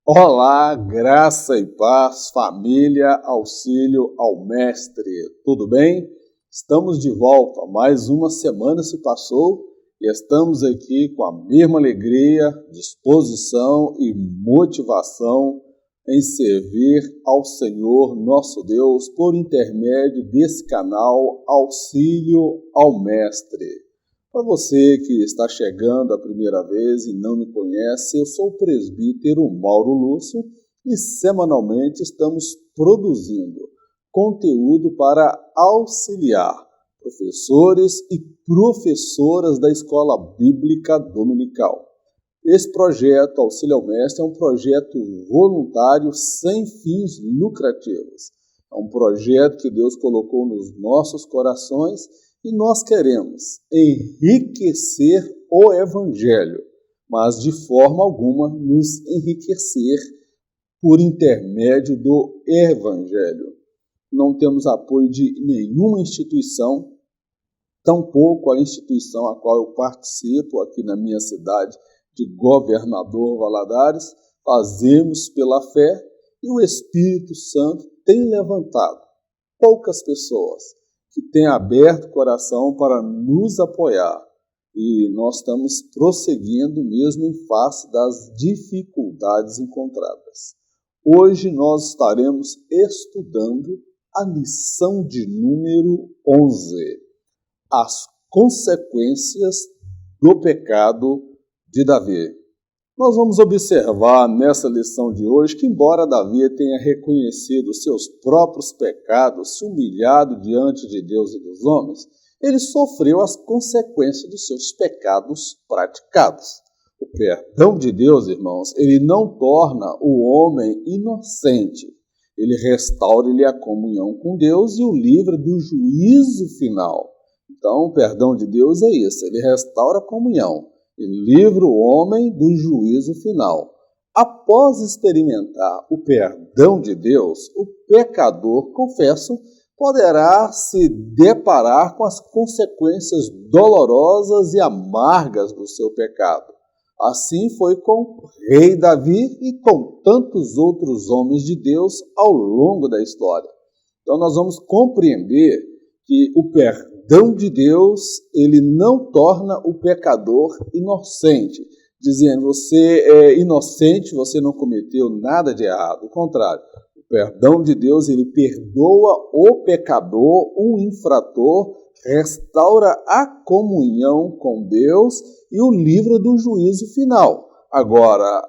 Olá, graça e paz, família, auxílio ao Mestre. Tudo bem? Estamos de volta. Mais uma semana se passou e estamos aqui com a mesma alegria, disposição e motivação em servir ao Senhor nosso Deus por intermédio desse canal Auxílio ao Mestre. Para você que está chegando a primeira vez e não me conhece, eu sou o presbítero Mauro Lúcio e semanalmente estamos produzindo conteúdo para auxiliar professores e professoras da Escola Bíblica Dominical. Esse projeto Auxílio ao Mestre é um projeto voluntário sem fins lucrativos. É um projeto que Deus colocou nos nossos corações e nós queremos enriquecer o Evangelho, mas de forma alguma nos enriquecer por intermédio do Evangelho. Não temos apoio de nenhuma instituição, tampouco a instituição a qual eu participo aqui na minha cidade de Governador Valadares. Fazemos pela fé e o Espírito Santo tem levantado poucas pessoas que tem aberto o coração para nos apoiar. E nós estamos prosseguindo mesmo em face das dificuldades encontradas. Hoje nós estaremos estudando a lição de número 11, as consequências do pecado de Davi. Nós vamos observar nessa lição de hoje que, embora Davi tenha reconhecido seus próprios pecados, se humilhado diante de Deus e dos homens, ele sofreu as consequências dos seus pecados praticados. O perdão de Deus, irmãos, ele não torna o homem inocente. Ele restaura-lhe a comunhão com Deus e o livra do juízo final. Então, o perdão de Deus é isso, ele restaura a comunhão e livra o homem do juízo final. Após experimentar o perdão de Deus, o pecador, confesso, poderá se deparar com as consequências dolorosas e amargas do seu pecado. Assim foi com o rei Davi e com tantos outros homens de Deus ao longo da história. Então nós vamos compreender que o perdão de Deus, ele não torna o pecador inocente, dizendo, você é inocente, você não cometeu nada de errado. O contrário, o perdão de Deus, ele perdoa o pecador, o infrator, restaura a comunhão com Deus e o livra do juízo final. Agora,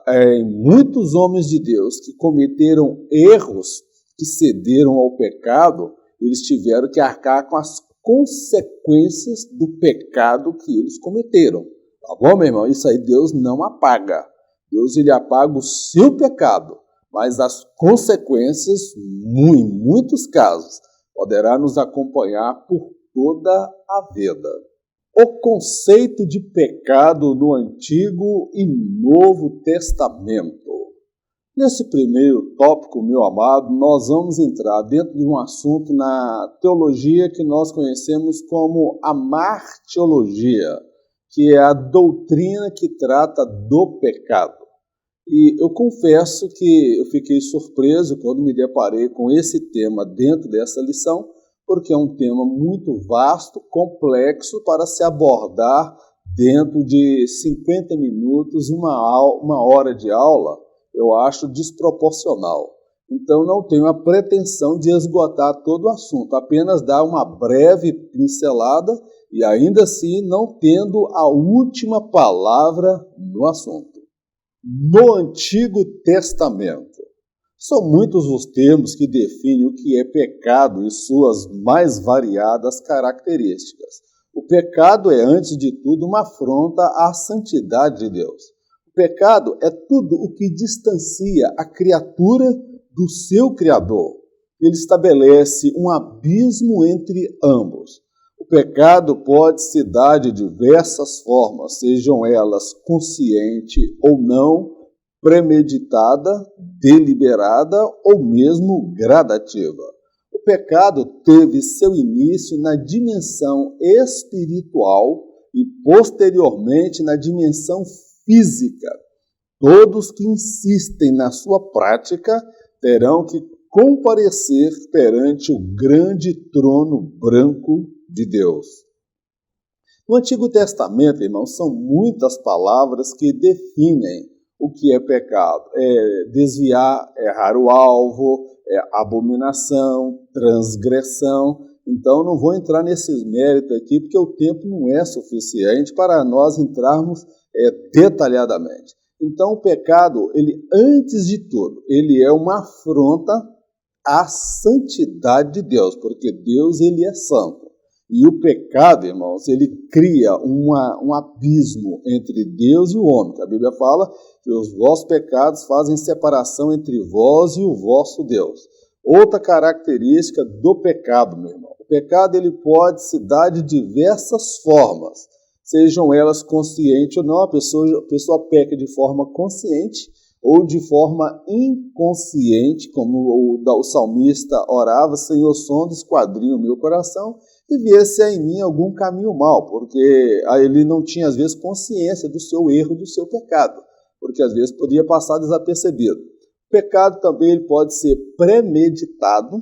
muitos homens de Deus que cometeram erros, que cederam ao pecado, eles tiveram que arcar com as consequências do pecado que eles cometeram. Tá bom, meu irmão? Isso aí Deus não apaga. Deus, ele apaga o seu pecado, mas as consequências, em muitos casos, poderá nos acompanhar por toda a vida. O conceito de pecado no Antigo e Novo Testamento. Nesse primeiro tópico, meu amado, nós vamos entrar dentro de um assunto na teologia que nós conhecemos como a martiologia, que é a doutrina que trata do pecado. E eu confesso que eu fiquei surpreso quando me deparei com esse tema dentro dessa lição, porque é um tema muito vasto, complexo para se abordar dentro de 50 minutos, uma hora de aula. Eu acho desproporcional. Então, não tenho a pretensão de esgotar todo o assunto, apenas dar uma breve pincelada e, ainda assim, não tendo a última palavra no assunto. No Antigo Testamento, são muitos os termos que definem o que é pecado e suas mais variadas características. O pecado é, antes de tudo, uma afronta à santidade de Deus. O pecado é tudo o que distancia a criatura do seu Criador. Ele estabelece um abismo entre ambos. O pecado pode se dar de diversas formas, sejam elas consciente ou não, premeditada, deliberada ou mesmo gradativa. O o pecado teve seu início na dimensão espiritual e posteriormente na dimensão física. Todos que insistem na sua prática terão que comparecer perante o grande trono branco de Deus. No Antigo Testamento, irmãos, são muitas palavras que definem o que é pecado. É desviar, errar o alvo, é abominação, transgressão. Então, não vou entrar nesses méritos aqui, porque o tempo não é suficiente para nós entrarmos detalhadamente. Então, o pecado, ele, antes de tudo, ele é uma afronta à santidade de Deus, porque Deus, ele é santo. E o pecado, irmãos, ele cria um abismo entre Deus e o homem. A Bíblia fala que os vossos pecados fazem separação entre vós e o vosso Deus. Outra característica do pecado, meu irmão. O pecado, ele pode se dar de diversas formas. Sejam elas conscientes ou não, a pessoa peca de forma consciente ou de forma inconsciente, como o salmista orava: Senhor, sonda, esquadrinha o meu coração e vê se há em mim algum caminho mau, porque ele não tinha, às vezes, consciência do seu erro, do seu pecado, porque, às vezes, podia passar desapercebido. O pecado também ele pode ser premeditado,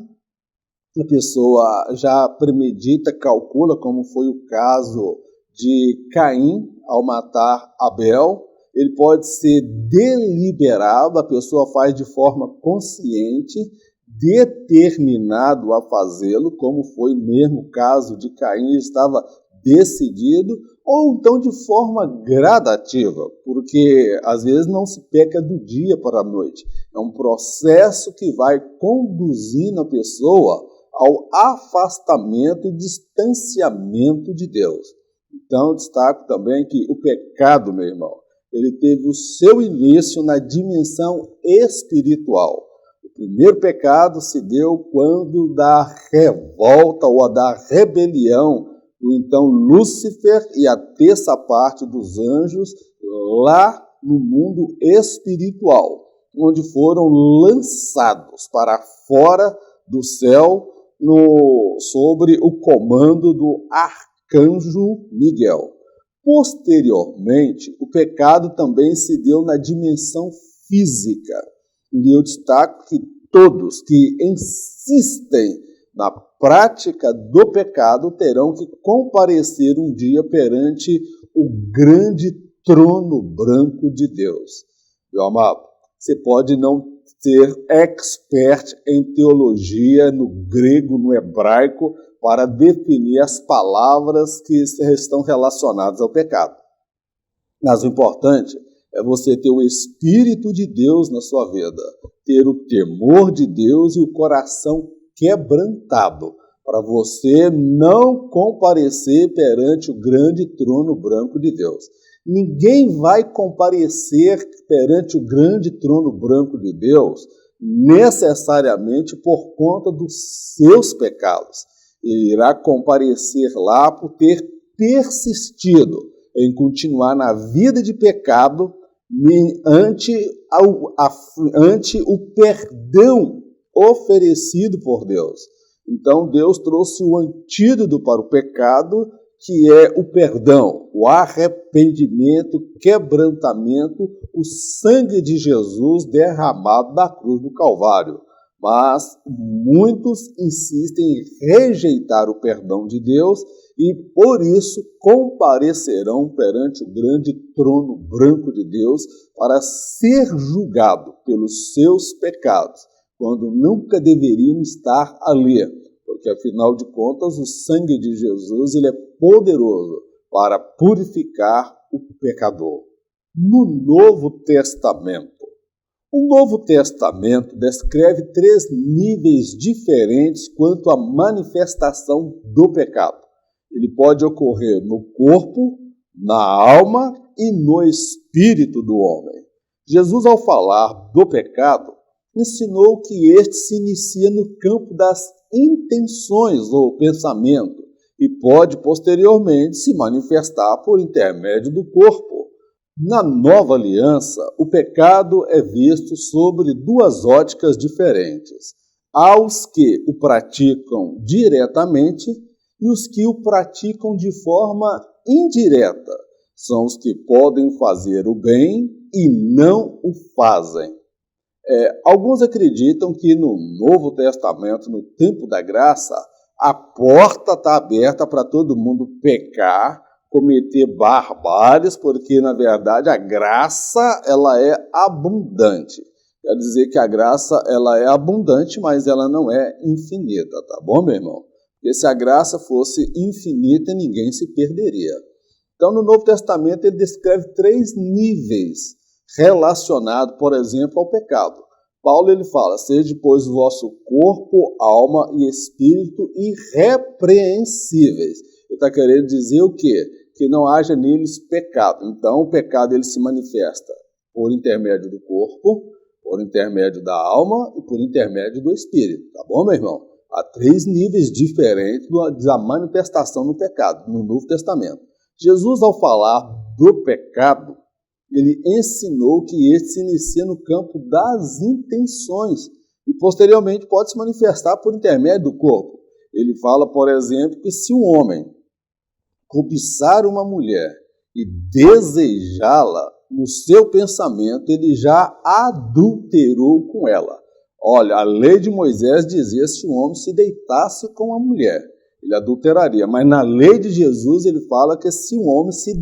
a pessoa já premedita, calcula, como foi o caso de Caim ao matar Abel. Ele pode ser deliberado, a pessoa faz de forma consciente, determinado a fazê-lo, como foi mesmo o caso de Caim, ele estava decidido, ou então de forma gradativa, porque às vezes não se peca do dia para a noite. É um processo que vai conduzindo a pessoa ao afastamento e distanciamento de Deus. Então, destaco também que o pecado, meu irmão, ele teve o seu início na dimensão espiritual. O primeiro pecado se deu quando da revolta ou da rebelião do então Lúcifer e a terça parte dos anjos lá no mundo espiritual, onde foram lançados para fora do céu sobre o comando do arcanjo Miguel. Posteriormente, o pecado também se deu na dimensão física. E eu destaco que todos que insistem na prática do pecado terão que comparecer um dia perante o grande trono branco de Deus. Meu amado, você pode não ser expert em teologia, no grego, no hebraico, para definir as palavras que estão relacionadas ao pecado. Mas o importante é você ter o Espírito de Deus na sua vida, ter o temor de Deus e o coração quebrantado, para você não comparecer perante o grande trono branco de Deus. Ninguém vai comparecer perante o grande trono branco de Deus necessariamente por conta dos seus pecados. Ele irá comparecer lá por ter persistido em continuar na vida de pecado ante o perdão oferecido por Deus. Então, Deus trouxe o antídoto para o pecado, que é o perdão, o arrependimento, o quebrantamento, o sangue de Jesus derramado na cruz do Calvário. Mas muitos insistem em rejeitar o perdão de Deus e, por isso, comparecerão perante o grande trono branco de Deus para ser julgado pelos seus pecados, quando nunca deveriam estar ali, porque, afinal de contas, o sangue de Jesus ele é poderoso para purificar o pecador. No Novo Testamento, o Novo Testamento descreve 3 níveis diferentes quanto à manifestação do pecado. Ele pode ocorrer no corpo, na alma e no espírito do homem. Jesus, ao falar do pecado, ensinou que este se inicia no campo das intenções ou pensamento e pode posteriormente se manifestar por intermédio do corpo. Na Nova Aliança, o pecado é visto sobre 2 óticas diferentes. Aos que o praticam diretamente e os que o praticam de forma indireta. São os que podem fazer o bem e não o fazem. Alguns acreditam que no Novo Testamento, no tempo da graça, a porta está aberta para todo mundo pecar, cometer barbáries, porque, na verdade, a graça ela é abundante. Quer dizer que a graça ela é abundante, mas ela não é infinita, tá bom, meu irmão? Porque se a graça fosse infinita, ninguém se perderia. Então, no Novo Testamento, ele descreve 3 níveis relacionados, por exemplo, ao pecado. Paulo ele fala, sede, pois, o vosso corpo, alma e espírito irrepreensíveis. Ele está querendo dizer o quê? Que não haja neles pecado. Então, o pecado ele se manifesta por intermédio do corpo, por intermédio da alma e por intermédio do espírito. Tá bom, meu irmão? Há 3 níveis diferentes da manifestação do pecado no Novo Testamento. Jesus, ao falar do pecado, ele ensinou que este se inicia no campo das intenções e, posteriormente, pode se manifestar por intermédio do corpo. Ele fala, por exemplo, que se um homem cobiçar uma mulher e desejá-la, no seu pensamento, ele já adulterou com ela. Olha, a lei de Moisés dizia que se um homem se deitasse com uma mulher, ele adulteraria. Mas na lei de Jesus, ele fala que se um homem se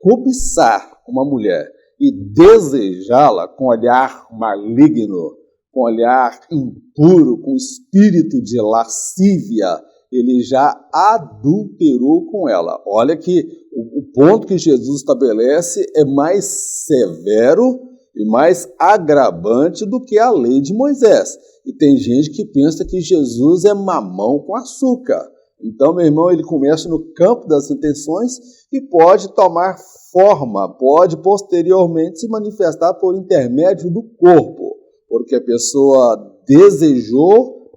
cobiçar uma mulher e desejá-la com olhar maligno, com olhar impuro, com espírito de lascívia, ele já adulterou com ela. Olha que o ponto que Jesus estabelece é mais severo e mais agravante do que a lei de Moisés. E tem gente que pensa que Jesus é mamão com açúcar. Então, meu irmão, ele começa no campo das intenções e pode tomar forma, pode posteriormente se manifestar por intermédio do corpo, porque a pessoa desejou,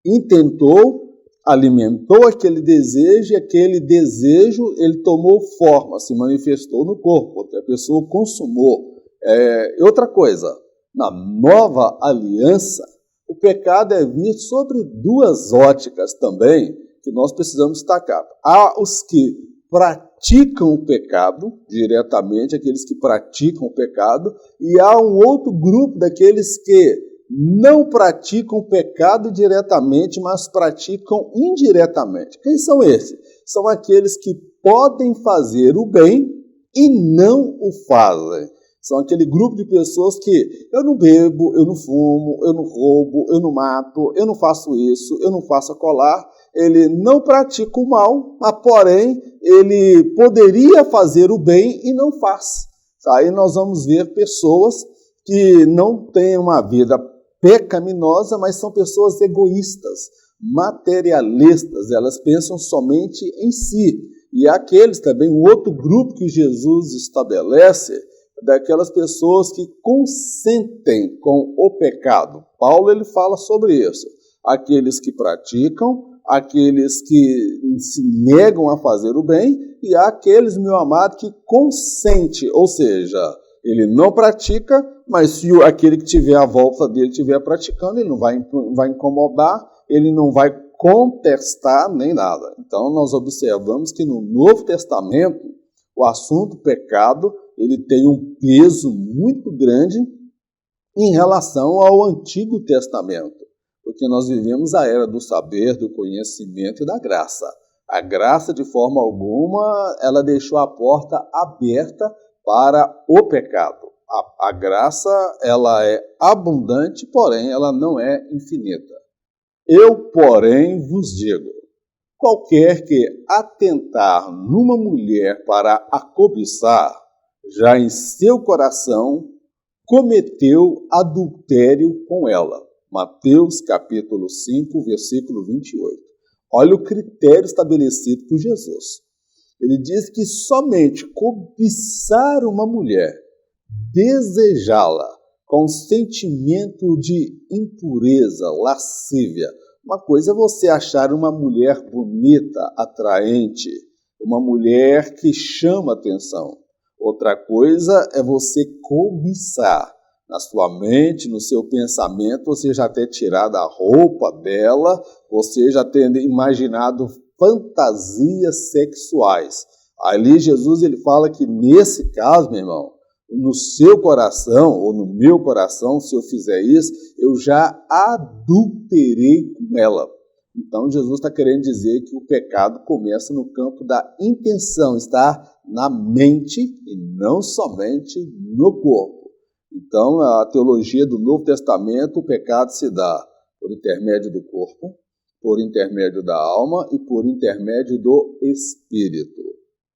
intentou, alimentou aquele desejo e aquele desejo ele tomou forma, se manifestou no corpo, porque a pessoa consumou. Outra coisa, na nova aliança, o pecado é visto sobre 2 óticas também, que nós precisamos destacar. Há os que praticam o pecado diretamente, aqueles que praticam o pecado, e há um outro grupo daqueles que não praticam o pecado diretamente, mas praticam indiretamente. Quem são esses? São aqueles que podem fazer o bem e não o fazem. São aquele grupo de pessoas que eu não bebo, eu não fumo, eu não roubo, eu não mato, eu não faço isso, eu não faço colar. Ele não pratica o mal, mas porém ele poderia fazer o bem e não faz. Aí nós vamos ver pessoas que não têm uma vida pecaminosa, mas são pessoas egoístas, materialistas, elas pensam somente em si. E há aqueles também, um outro grupo que Jesus estabelece, daquelas pessoas que consentem com o pecado. Paulo ele fala sobre isso. Aqueles que praticam, aqueles que se negam a fazer o bem e há aqueles, meu amado, que consente, ou seja, ele não pratica, mas se aquele que estiver à volta dele estiver praticando, ele não vai incomodar, ele não vai contestar nem nada. Então nós observamos que no Novo Testamento o assunto pecado ele tem um peso muito grande em relação ao Antigo Testamento, porque nós vivemos a era do saber, do conhecimento e da graça. A graça, de forma alguma, ela deixou a porta aberta para o pecado. A graça, ela é abundante, porém, ela não é infinita. Eu, porém, vos digo, qualquer que atentar numa mulher para a cobiçar, já em seu coração cometeu adultério com ela. Mateus capítulo 5, versículo 28. Olha o critério estabelecido por Jesus. Ele diz que somente cobiçar uma mulher, desejá-la com sentimento de impureza, lascívia. Uma coisa é você achar uma mulher bonita, atraente, uma mulher que chama atenção. Outra coisa é você cobiçar. Na sua mente, no seu pensamento, você já ter tirado a roupa dela, você já ter imaginado fantasias sexuais. Ali Jesus ele fala que nesse caso, meu irmão, no seu coração ou no meu coração, se eu fizer isso, eu já adulterei com ela. Então Jesus está querendo dizer que o pecado começa no campo da intenção, está na mente e não somente no corpo. Então, a teologia do Novo Testamento, o pecado se dá por intermédio do corpo, por intermédio da alma e por intermédio do espírito.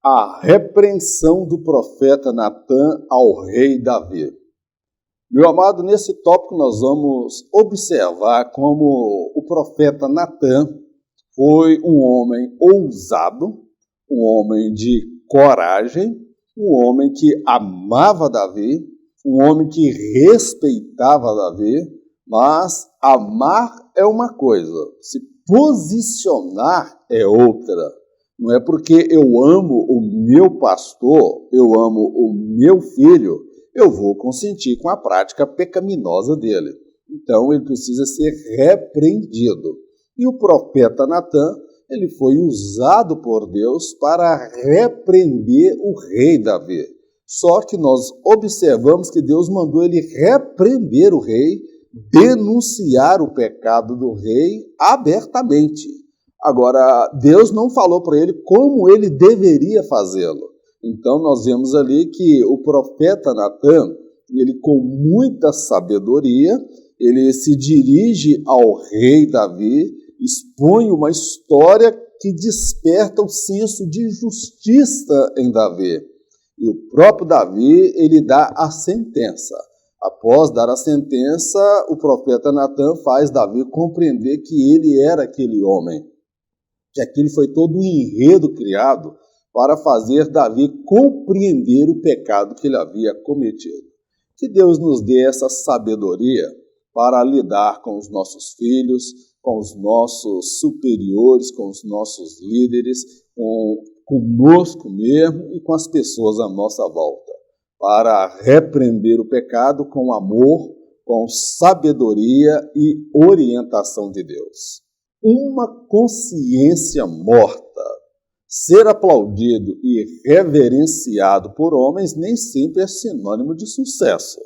A repreensão do profeta Natã ao rei Davi. Meu amado, nesse tópico nós vamos observar como o profeta Natã foi um homem ousado, um homem de coragem, um homem que amava Davi, um homem que respeitava Davi, mas amar é uma coisa, se posicionar é outra. Não é porque eu amo o meu pastor, eu amo o meu filho, eu vou consentir com a prática pecaminosa dele. Então ele precisa ser repreendido. E o profeta Natã, ele foi usado por Deus para repreender o rei Davi. Só que nós observamos que Deus mandou ele repreender o rei, denunciar o pecado do rei abertamente. Agora, Deus não falou para ele como ele deveria fazê-lo. Então, nós vemos ali que o profeta Natã, ele com muita sabedoria, ele se dirige ao rei Davi, expõe uma história que desperta o senso de justiça em Davi. E o próprio Davi, ele dá a sentença. Após dar a sentença, o profeta Natã faz Davi compreender que ele era aquele homem. Que aquilo foi todo um enredo criado para fazer Davi compreender o pecado que ele havia cometido. Que Deus nos dê essa sabedoria para lidar com os nossos filhos, com os nossos superiores, com os nossos líderes, conosco mesmo e com as pessoas à nossa volta, para repreender o pecado com amor, com sabedoria e orientação de Deus. Uma consciência morta. Ser aplaudido e reverenciado por homens nem sempre é sinônimo de sucesso.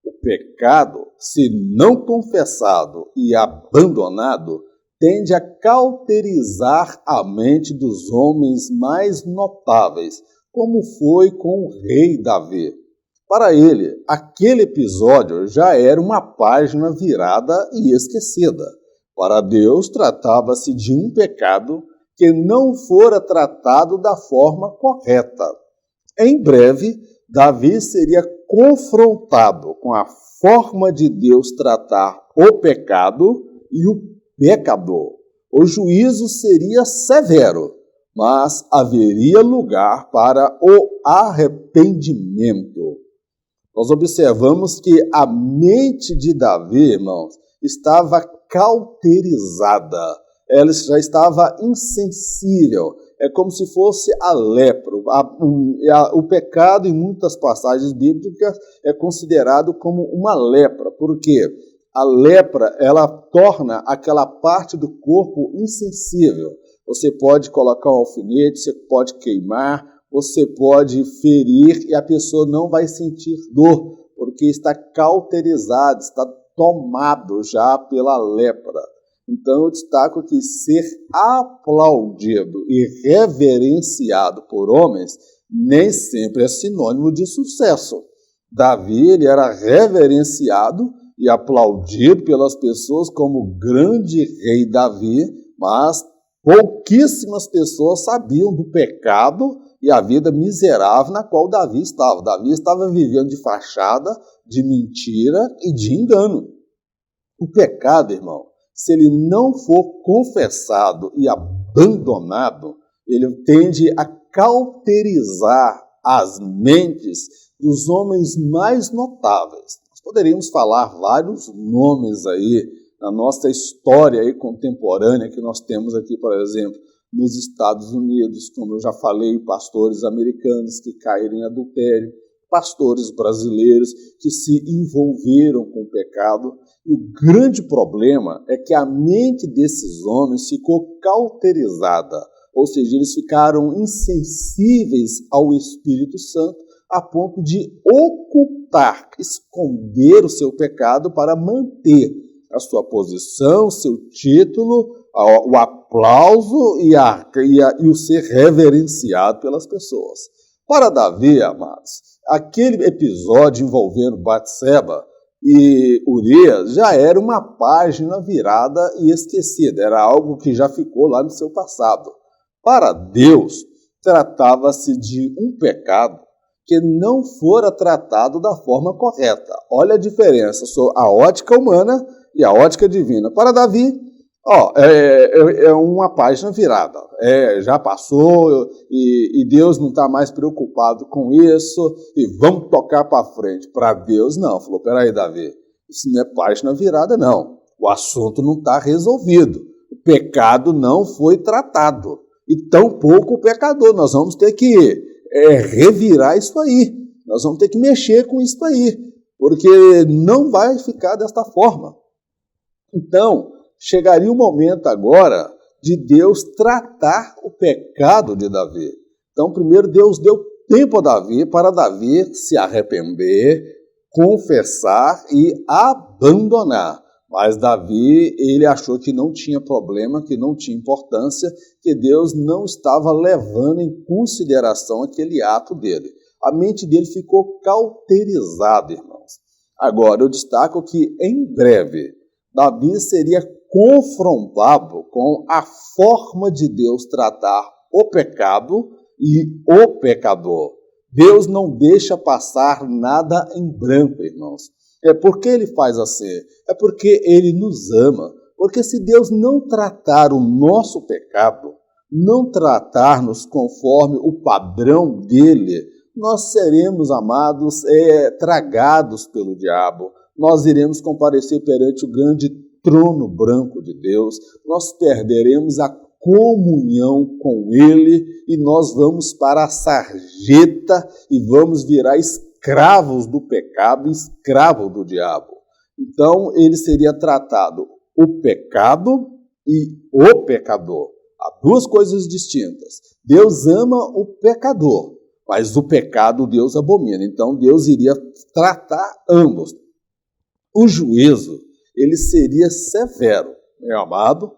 O pecado, se não confessado e abandonado, tende a cauterizar a mente dos homens mais notáveis, como foi com o rei Davi. Para ele, aquele episódio já era uma página virada e esquecida. Para Deus, tratava-se de um pecado que não fora tratado da forma correta. Em breve, Davi seria confrontado com a forma de Deus tratar o pecado e o pecador. O juízo seria severo, mas haveria lugar para o arrependimento. Nós observamos que a mente de Davi, irmãos, estava cauterizada. Ela já estava insensível. É como se fosse a lepra. O pecado, em muitas passagens bíblicas, é considerado como uma lepra. Por quê? A lepra, ela torna aquela parte do corpo insensível. Você pode colocar um alfinete, você pode queimar, você pode ferir e a pessoa não vai sentir dor, porque está cauterizado, está tomado já pela lepra. Então eu destaco que ser aplaudido e reverenciado por homens nem sempre é sinônimo de sucesso. Davi, ele era reverenciado e aplaudido pelas pessoas como grande rei Davi, mas pouquíssimas pessoas sabiam do pecado e a vida miserável na qual Davi estava. Davi estava vivendo de fachada, de mentira e de engano. O pecado, irmão, se ele não for confessado e abandonado, ele tende a cauterizar as mentes dos homens mais notáveis. Nós poderíamos falar vários nomes aí na nossa história aí contemporânea que nós temos aqui, por exemplo, nos Estados Unidos, como eu já falei, pastores americanos que caíram em adultério, pastores brasileiros que se envolveram com o pecado. E o grande problema é que a mente desses homens ficou cauterizada, ou seja, eles ficaram insensíveis ao Espírito Santo a ponto de ocultar, esconder o seu pecado para manter a sua posição, seu título, o aplauso e o ser reverenciado pelas pessoas. Para Davi, amados, aquele episódio envolvendo Batseba e Urias já era uma página virada e esquecida, era algo que já ficou lá no seu passado. Para Deus, tratava-se de um pecado que não fora tratado da forma correta. Olha a diferença sobre a ótica humana e a ótica divina. Para Davi, é uma página virada. Já passou e Deus não está mais preocupado com isso e vamos tocar para frente. Para Deus, não. Falou, peraí, Davi, isso não é página virada, não. O assunto não está resolvido. O pecado não foi tratado. E tampouco o pecador. Nós vamos ter que revirar isso aí. Nós vamos ter que mexer com isso aí. Porque não vai ficar desta forma. Então, chegaria o momento agora de Deus tratar o pecado de Davi. Então, primeiro Deus deu tempo a Davi para Davi se arrepender, confessar e abandonar. Mas Davi, ele achou que não tinha problema, que não tinha importância, que Deus não estava levando em consideração aquele ato dele. A mente dele ficou cauterizada, irmãos. Agora, eu destaco que, em breve, Davi seria confrontado com a forma de Deus tratar o pecado e o pecador. Deus não deixa passar nada em branco, irmãos. Por que ele faz assim? É porque ele nos ama. Porque se Deus não tratar o nosso pecado, não tratar-nos conforme o padrão dele, nós seremos, amados, tragados pelo diabo. Nós iremos comparecer perante o grande trono branco de Deus, nós perderemos a comunhão com Ele e nós vamos para a sarjeta e vamos virar escravos do pecado, escravos do diabo. Então, ele seria tratado o pecado e o pecador. Há duas coisas distintas. Deus ama o pecador, mas o pecado Deus abomina. Então, Deus iria tratar ambos. O juízo, ele seria severo, meu amado.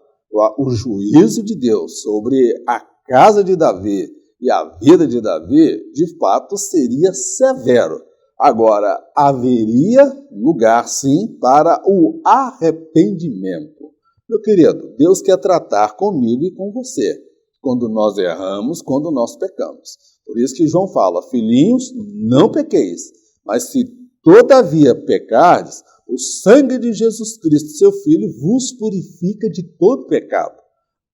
O juízo de Deus sobre a casa de Davi e a vida de Davi, de fato, seria severo. Agora, haveria lugar, sim, para o arrependimento. Meu querido, Deus quer tratar comigo e com você, quando nós erramos, quando nós pecamos. Por isso que João fala, filhinhos, não pequeis, mas se todavia pecardes, o sangue de Jesus Cristo, seu Filho, vos purifica de todo pecado.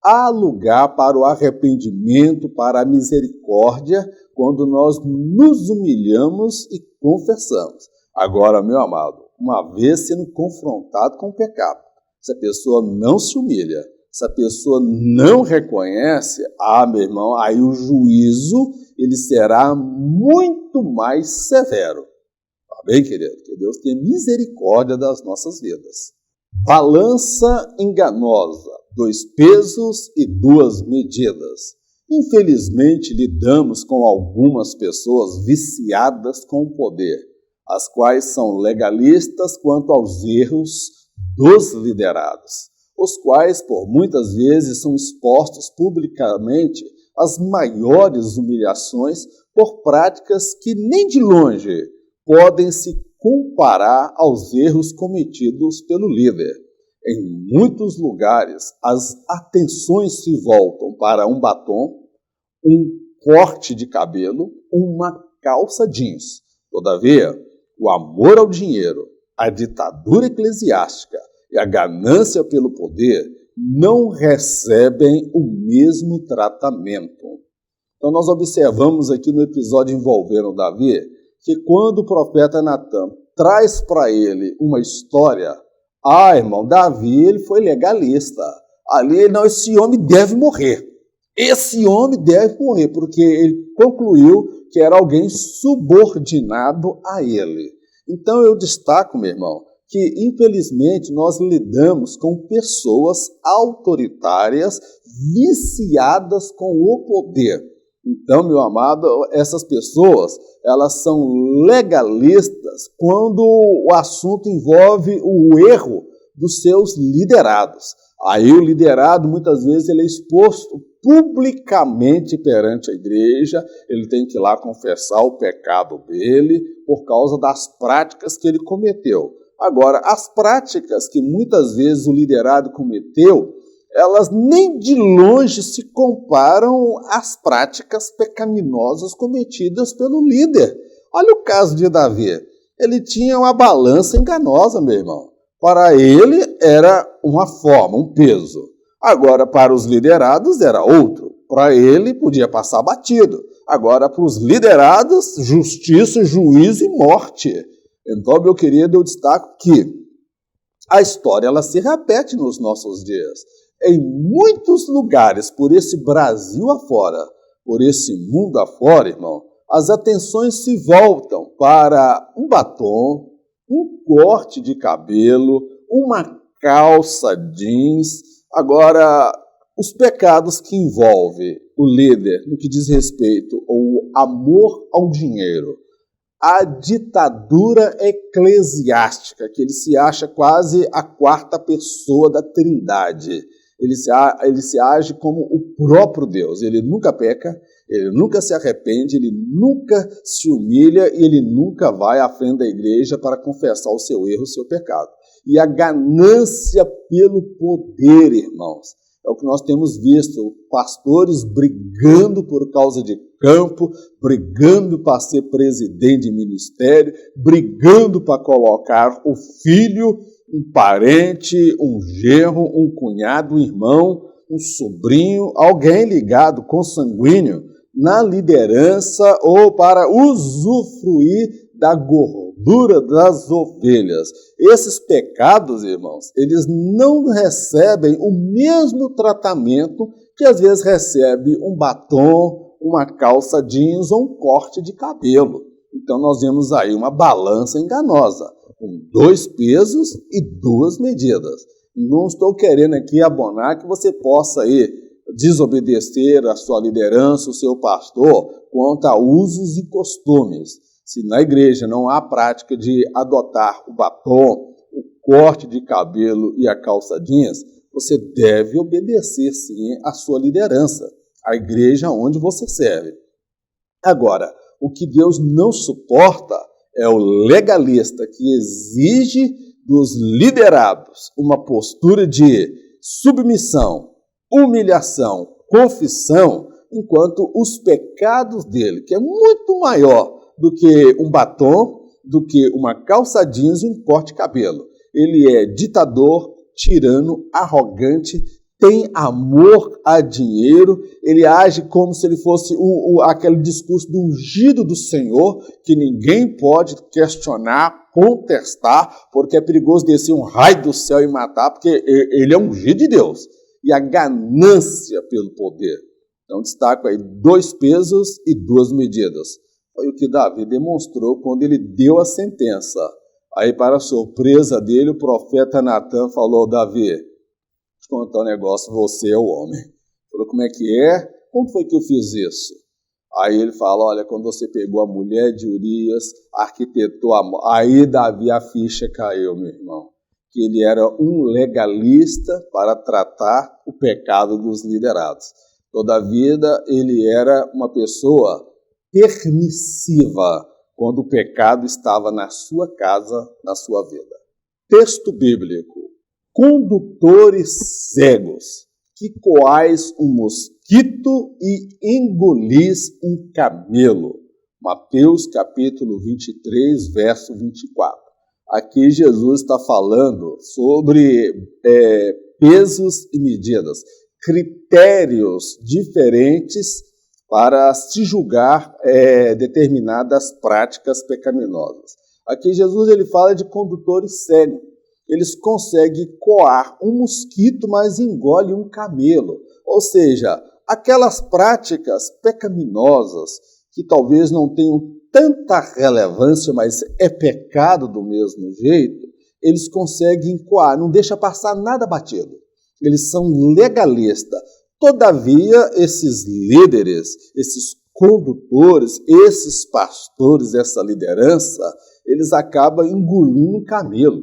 Há lugar para o arrependimento, para a misericórdia, quando nós nos humilhamos e confessamos. Agora, meu amado, uma vez sendo confrontado com o pecado, se a pessoa não se humilha, se a pessoa não reconhece, meu irmão, aí o juízo ele será muito mais severo. Tá bem, querido? Que Deus tenha misericórdia das nossas vidas. Balança enganosa, 2 pesos e 2 medidas. Infelizmente, lidamos com algumas pessoas viciadas com o poder, as quais são legalistas quanto aos erros dos liderados, os quais, por muitas vezes, são expostos publicamente às maiores humilhações por práticas que nem de longe podem se comparar aos erros cometidos pelo líder. Em muitos lugares, as atenções se voltam para um batom, um corte de cabelo, uma calça jeans. Todavia, o amor ao dinheiro, a ditadura eclesiástica e a ganância pelo poder não recebem o mesmo tratamento. Então, nós observamos aqui no episódio envolvendo Davi, que quando o profeta Natan traz para ele uma história, irmão, Davi ele foi legalista. Ali, não, esse homem deve morrer. esse homem deve morrer, porque ele concluiu que era alguém subordinado a ele. Então eu destaco, meu irmão, que infelizmente nós lidamos com pessoas autoritárias, viciadas com o poder. Então, meu amado, essas pessoas, elas são legalistas quando o assunto envolve o erro dos seus liderados. Aí o liderado, muitas vezes, ele é exposto publicamente perante a igreja, ele tem que ir lá confessar o pecado dele por causa das práticas que ele cometeu. Agora, as práticas que muitas vezes o liderado cometeu, elas nem de longe se comparam às práticas pecaminosas cometidas pelo líder. Olha o caso de Davi. Ele tinha uma balança enganosa, meu irmão. Para ele era uma forma, um peso. Agora, para os liderados, era outro. Para ele, podia passar batido. Agora, para os liderados, justiça, juízo e morte. Então, meu querido, eu destaco que a história ela se repete nos nossos dias. Em muitos lugares, por esse Brasil afora, por esse mundo afora, irmão, as atenções se voltam para um batom, um corte de cabelo, uma calça jeans. Agora, os pecados que envolvem o líder no que diz respeito ao amor ao dinheiro, a ditadura eclesiástica, que ele se acha quase a quarta pessoa da Trindade. Ele se age como o próprio Deus. Ele nunca peca, ele nunca se arrepende, ele nunca se humilha e ele nunca vai à frente da igreja para confessar o seu erro, o seu pecado. E a ganância pelo poder, irmãos, é o que nós temos visto, pastores brigando por causa de campo, brigando para ser presidente de ministério, brigando para colocar o filho, um parente, um genro, um cunhado, um irmão, um sobrinho, alguém ligado, consanguíneo, na liderança ou para usufruir da gordura das ovelhas. Esses pecados, irmãos, eles não recebem o mesmo tratamento que às vezes recebe um batom, uma calça jeans ou um corte de cabelo. Então nós vemos aí uma balança enganosa, com 2 pesos e 2 medidas. Não estou querendo aqui abonar que você possa aí desobedecer a sua liderança, o seu pastor, quanto a usos e costumes. Se na igreja não há prática de adotar o batom, o corte de cabelo e a calça jeans, você deve obedecer sim à sua liderança, à igreja onde você serve. Agora, o que Deus não suporta é o legalista que exige dos liderados uma postura de submissão, humilhação, confissão, enquanto os pecados dele, que é muito maior do que um batom, do que uma calça jeans e um corte de cabelo. Ele é ditador, tirano, arrogante, tem amor a dinheiro, ele age como se ele fosse aquele discurso do ungido do Senhor, que ninguém pode questionar, contestar, porque é perigoso descer um raio do céu e matar, porque ele é ungido de Deus. E a ganância pelo poder. Então, destaco aí 2 pesos e 2 medidas. Foi o que Davi demonstrou quando ele deu a sentença. Aí, para a surpresa dele, o profeta Natan falou: Davi, deixa eu contar um negócio, você é o homem. Falou: como é que é? Como foi que eu fiz isso? Aí ele fala: olha, quando você pegou a mulher de Urias, arquitetou a... Aí, Davi, a ficha caiu, meu irmão. Que ele era um legalista para tratar o pecado dos liderados. Toda a vida ele era uma pessoa permissiva quando o pecado estava na sua casa, na sua vida. Texto bíblico: condutores cegos, que coais um mosquito e engolis um camelo. Mateus capítulo 23, verso 24. Aqui Jesus está falando sobre pesos e medidas, critérios diferentes para se julgar determinadas práticas pecaminosas. Aqui Jesus ele fala de condutores cegos. Eles conseguem coar um mosquito, mas engole um camelo. Ou seja, aquelas práticas pecaminosas que talvez não tenham tanta relevância, mas é pecado do mesmo jeito, eles conseguem coar, não deixa passar nada batido. Eles são legalistas. Todavia, esses líderes, esses condutores, esses pastores, essa liderança, eles acabam engolindo um camelo.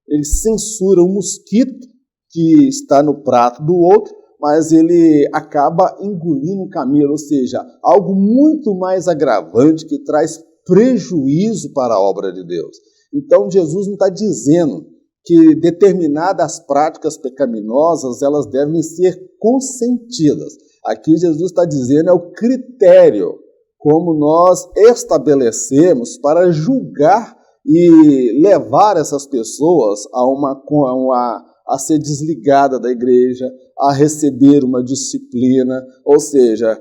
Eles censuram o mosquito que está no prato do outro, mas ele acaba engolindo um camelo, ou seja, algo muito mais agravante que traz prejuízo para a obra de Deus. Então, Jesus não está dizendo que determinadas práticas pecaminosas elas devem ser consentidas. Aqui Jesus está dizendo é o critério como nós estabelecemos para julgar e levar essas pessoas a ser desligada da igreja, a receber uma disciplina, ou seja,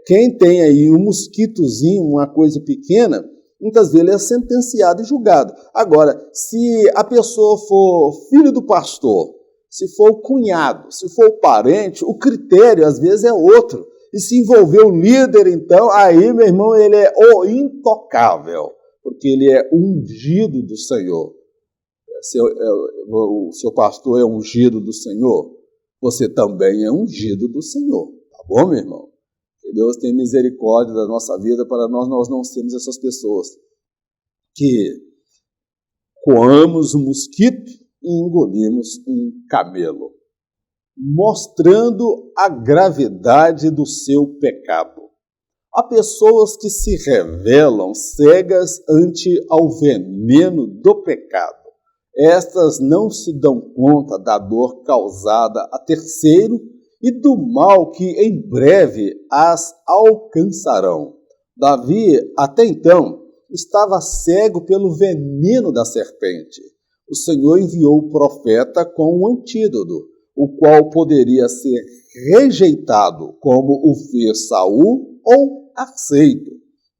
quem tem aí um mosquitozinho, uma coisa pequena, muitas vezes ele é sentenciado e julgado. Agora, se a pessoa for filho do pastor, se for o cunhado, se for o parente, o critério às vezes é outro. E se envolver o líder, então, aí, meu irmão, ele é o intocável, porque ele é ungido do Senhor. O seu pastor é ungido do Senhor, você também é ungido do Senhor. Tá bom, meu irmão? Que Deus tenha misericórdia da nossa vida para nós não sermos essas pessoas que coamos um mosquito e engolimos um camelo, mostrando a gravidade do seu pecado. Há pessoas que se revelam cegas ante ao veneno do pecado. Estas não se dão conta da dor causada a terceiro e do mal que em breve as alcançarão. Davi, até então, estava cego pelo veneno da serpente. O Senhor enviou o profeta com um antídoto, o qual poderia ser rejeitado, como o fez Saul, ou aceito.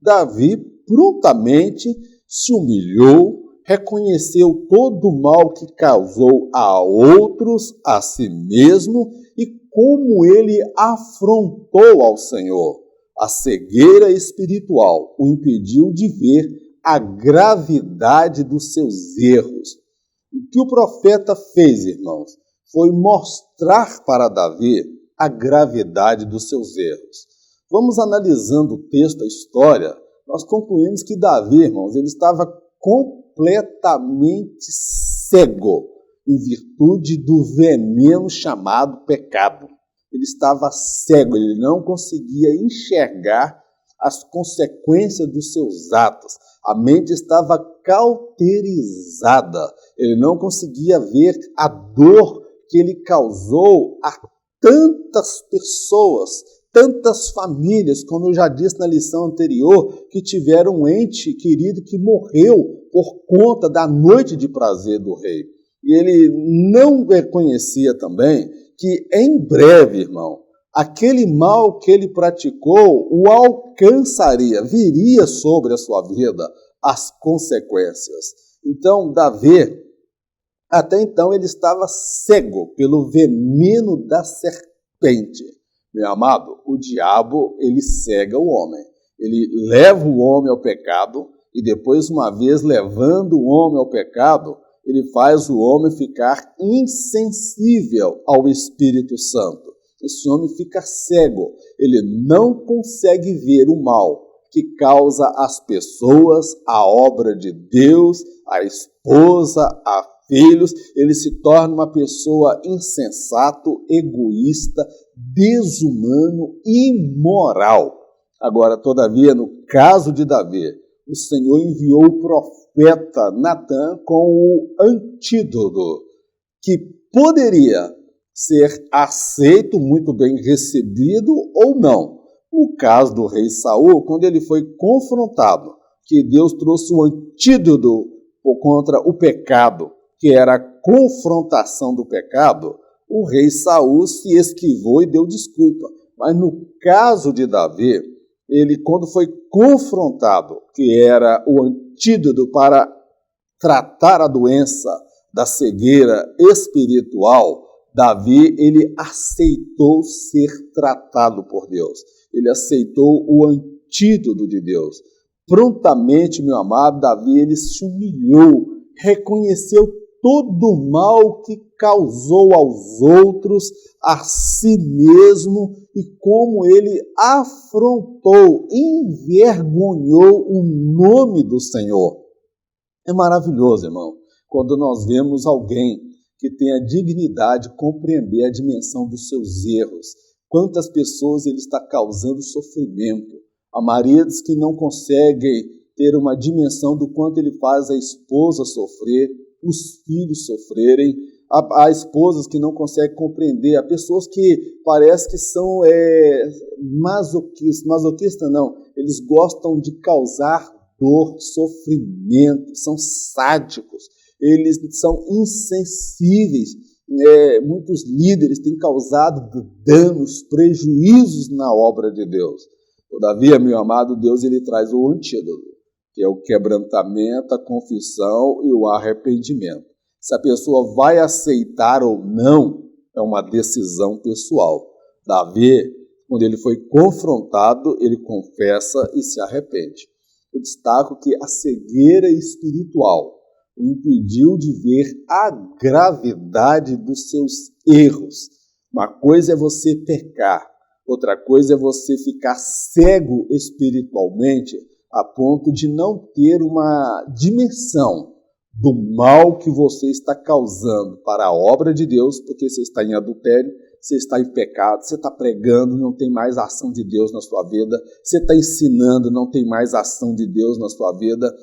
Davi prontamente se humilhou, reconheceu todo o mal que causou a outros, a si mesmo, e como ele afrontou ao Senhor. A cegueira espiritual o impediu de ver a gravidade dos seus erros. O que o profeta fez, irmãos, foi mostrar para Davi a gravidade dos seus erros. Vamos analisando o texto, a história, nós concluímos que Davi, irmãos, ele estava completamente cego em virtude do veneno chamado pecado. Ele estava cego, ele não conseguia enxergar as consequências dos seus atos. A mente estava cauterizada. Ele não conseguia ver a dor que ele causou a tantas pessoas, tantas famílias, como eu já disse na lição anterior, que tiveram um ente querido que morreu por conta da noite de prazer do rei. E ele não reconhecia também que em breve, irmão, aquele mal que ele praticou o alcançaria, viria sobre a sua vida as consequências. Então, Davi, até então, ele estava cego pelo veneno da serpente. Meu amado, o diabo, ele cega o homem. Ele leva o homem ao pecado e depois, uma vez levando o homem ao pecado, ele faz o homem ficar insensível ao Espírito Santo. Esse homem fica cego, ele não consegue ver o mal que causa às pessoas, a obra de Deus, a esposa, a filhos. Ele se torna uma pessoa insensato, egoísta, desumano, imoral. Agora, todavia, no caso de Davi, o Senhor enviou o profeta Natã com o antídoto que poderia ser aceito, muito bem recebido ou não. No caso do rei Saul, quando ele foi confrontado, que Deus trouxe um antídoto contra o pecado, que era a confrontação do pecado, o rei Saul se esquivou e deu desculpa. Mas no caso de Davi, ele, quando foi confrontado, que era o antídoto para tratar a doença da cegueira espiritual, Davi, ele aceitou ser tratado por Deus. Ele aceitou o antídoto de Deus. Prontamente, meu amado, Davi, ele se humilhou, reconheceu todo o mal que causou aos outros, a si mesmo, e como ele afrontou, envergonhou o nome do Senhor. É maravilhoso, irmão, quando nós vemos alguém que tem a dignidade de compreender a dimensão dos seus erros. Quantas pessoas ele está causando sofrimento. Há maridos que não conseguem ter uma dimensão do quanto ele faz a esposa sofrer, os filhos sofrerem, há esposas que não conseguem compreender, há pessoas que parece que são masoquistas não, eles gostam de causar dor, sofrimento, são sádicos, eles são insensíveis. Muitos líderes têm causado danos, prejuízos na obra de Deus. Todavia, meu amado, Deus ele traz o antídoto, que é o quebrantamento, a confissão e o arrependimento. Se a pessoa vai aceitar ou não, é uma decisão pessoal. Davi, quando ele foi confrontado, ele confessa e se arrepende. Eu destaco que a cegueira espiritual o impediu de ver a gravidade dos seus erros. Uma coisa é você pecar, outra coisa é você ficar cego espiritualmente a ponto de não ter uma dimensão do mal que você está causando para a obra de Deus, porque você está em adultério, você está em pecado, você está pregando, não tem mais ação de Deus na sua vida, você está ensinando, não tem mais ação de Deus na sua vida.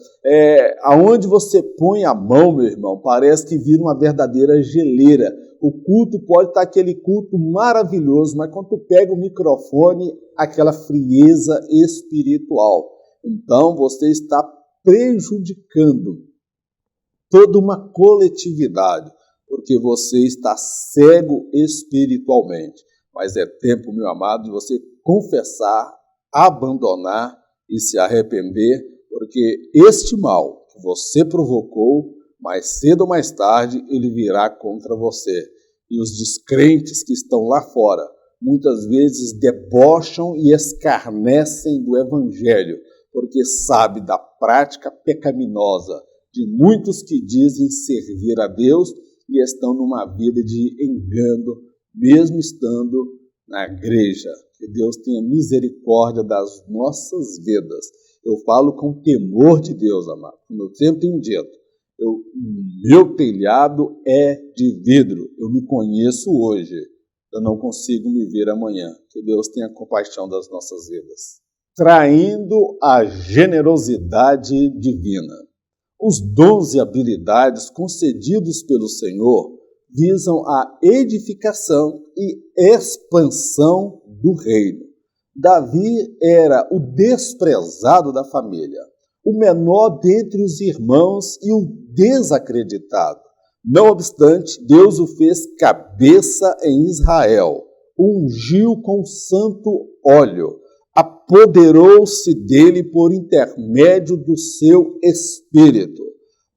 Aonde você põe a mão, meu irmão, parece que vira uma verdadeira geleira. O culto pode estar aquele culto maravilhoso, mas quando tu pega o microfone, aquela frieza espiritual. Então você está prejudicando toda uma coletividade, porque você está cego espiritualmente. Mas é tempo, meu amado, de você confessar, abandonar e se arrepender, porque este mal que você provocou, mais cedo ou mais tarde, ele virá contra você. E os descrentes que estão lá fora, muitas vezes debocham e escarnecem do Evangelho, porque sabe da prática pecaminosa de muitos que dizem servir a Deus e estão numa vida de engano, mesmo estando na igreja. Que Deus tenha misericórdia das nossas vidas. Eu falo com temor de Deus, amado. Como eu sempre tenho dito, meu telhado é de vidro. Eu me conheço hoje. Eu não consigo me ver amanhã. Que Deus tenha compaixão das nossas vidas. Traindo a generosidade divina. Os dons e habilidades concedidos pelo Senhor visam a edificação e expansão do reino. Davi era o desprezado da família, o menor dentre os irmãos e o desacreditado. Não obstante, Deus o fez cabeça em Israel, o ungiu com santo óleo, apoderou-se dele por intermédio do seu espírito.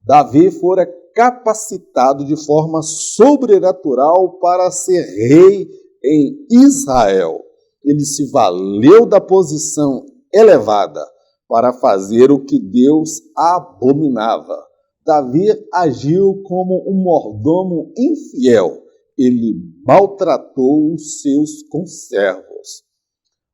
Davi fora capacitado de forma sobrenatural para ser rei em Israel. Ele se valeu da posição elevada para fazer o que Deus abominava. Davi agiu como um mordomo infiel. Ele maltratou os seus conservos.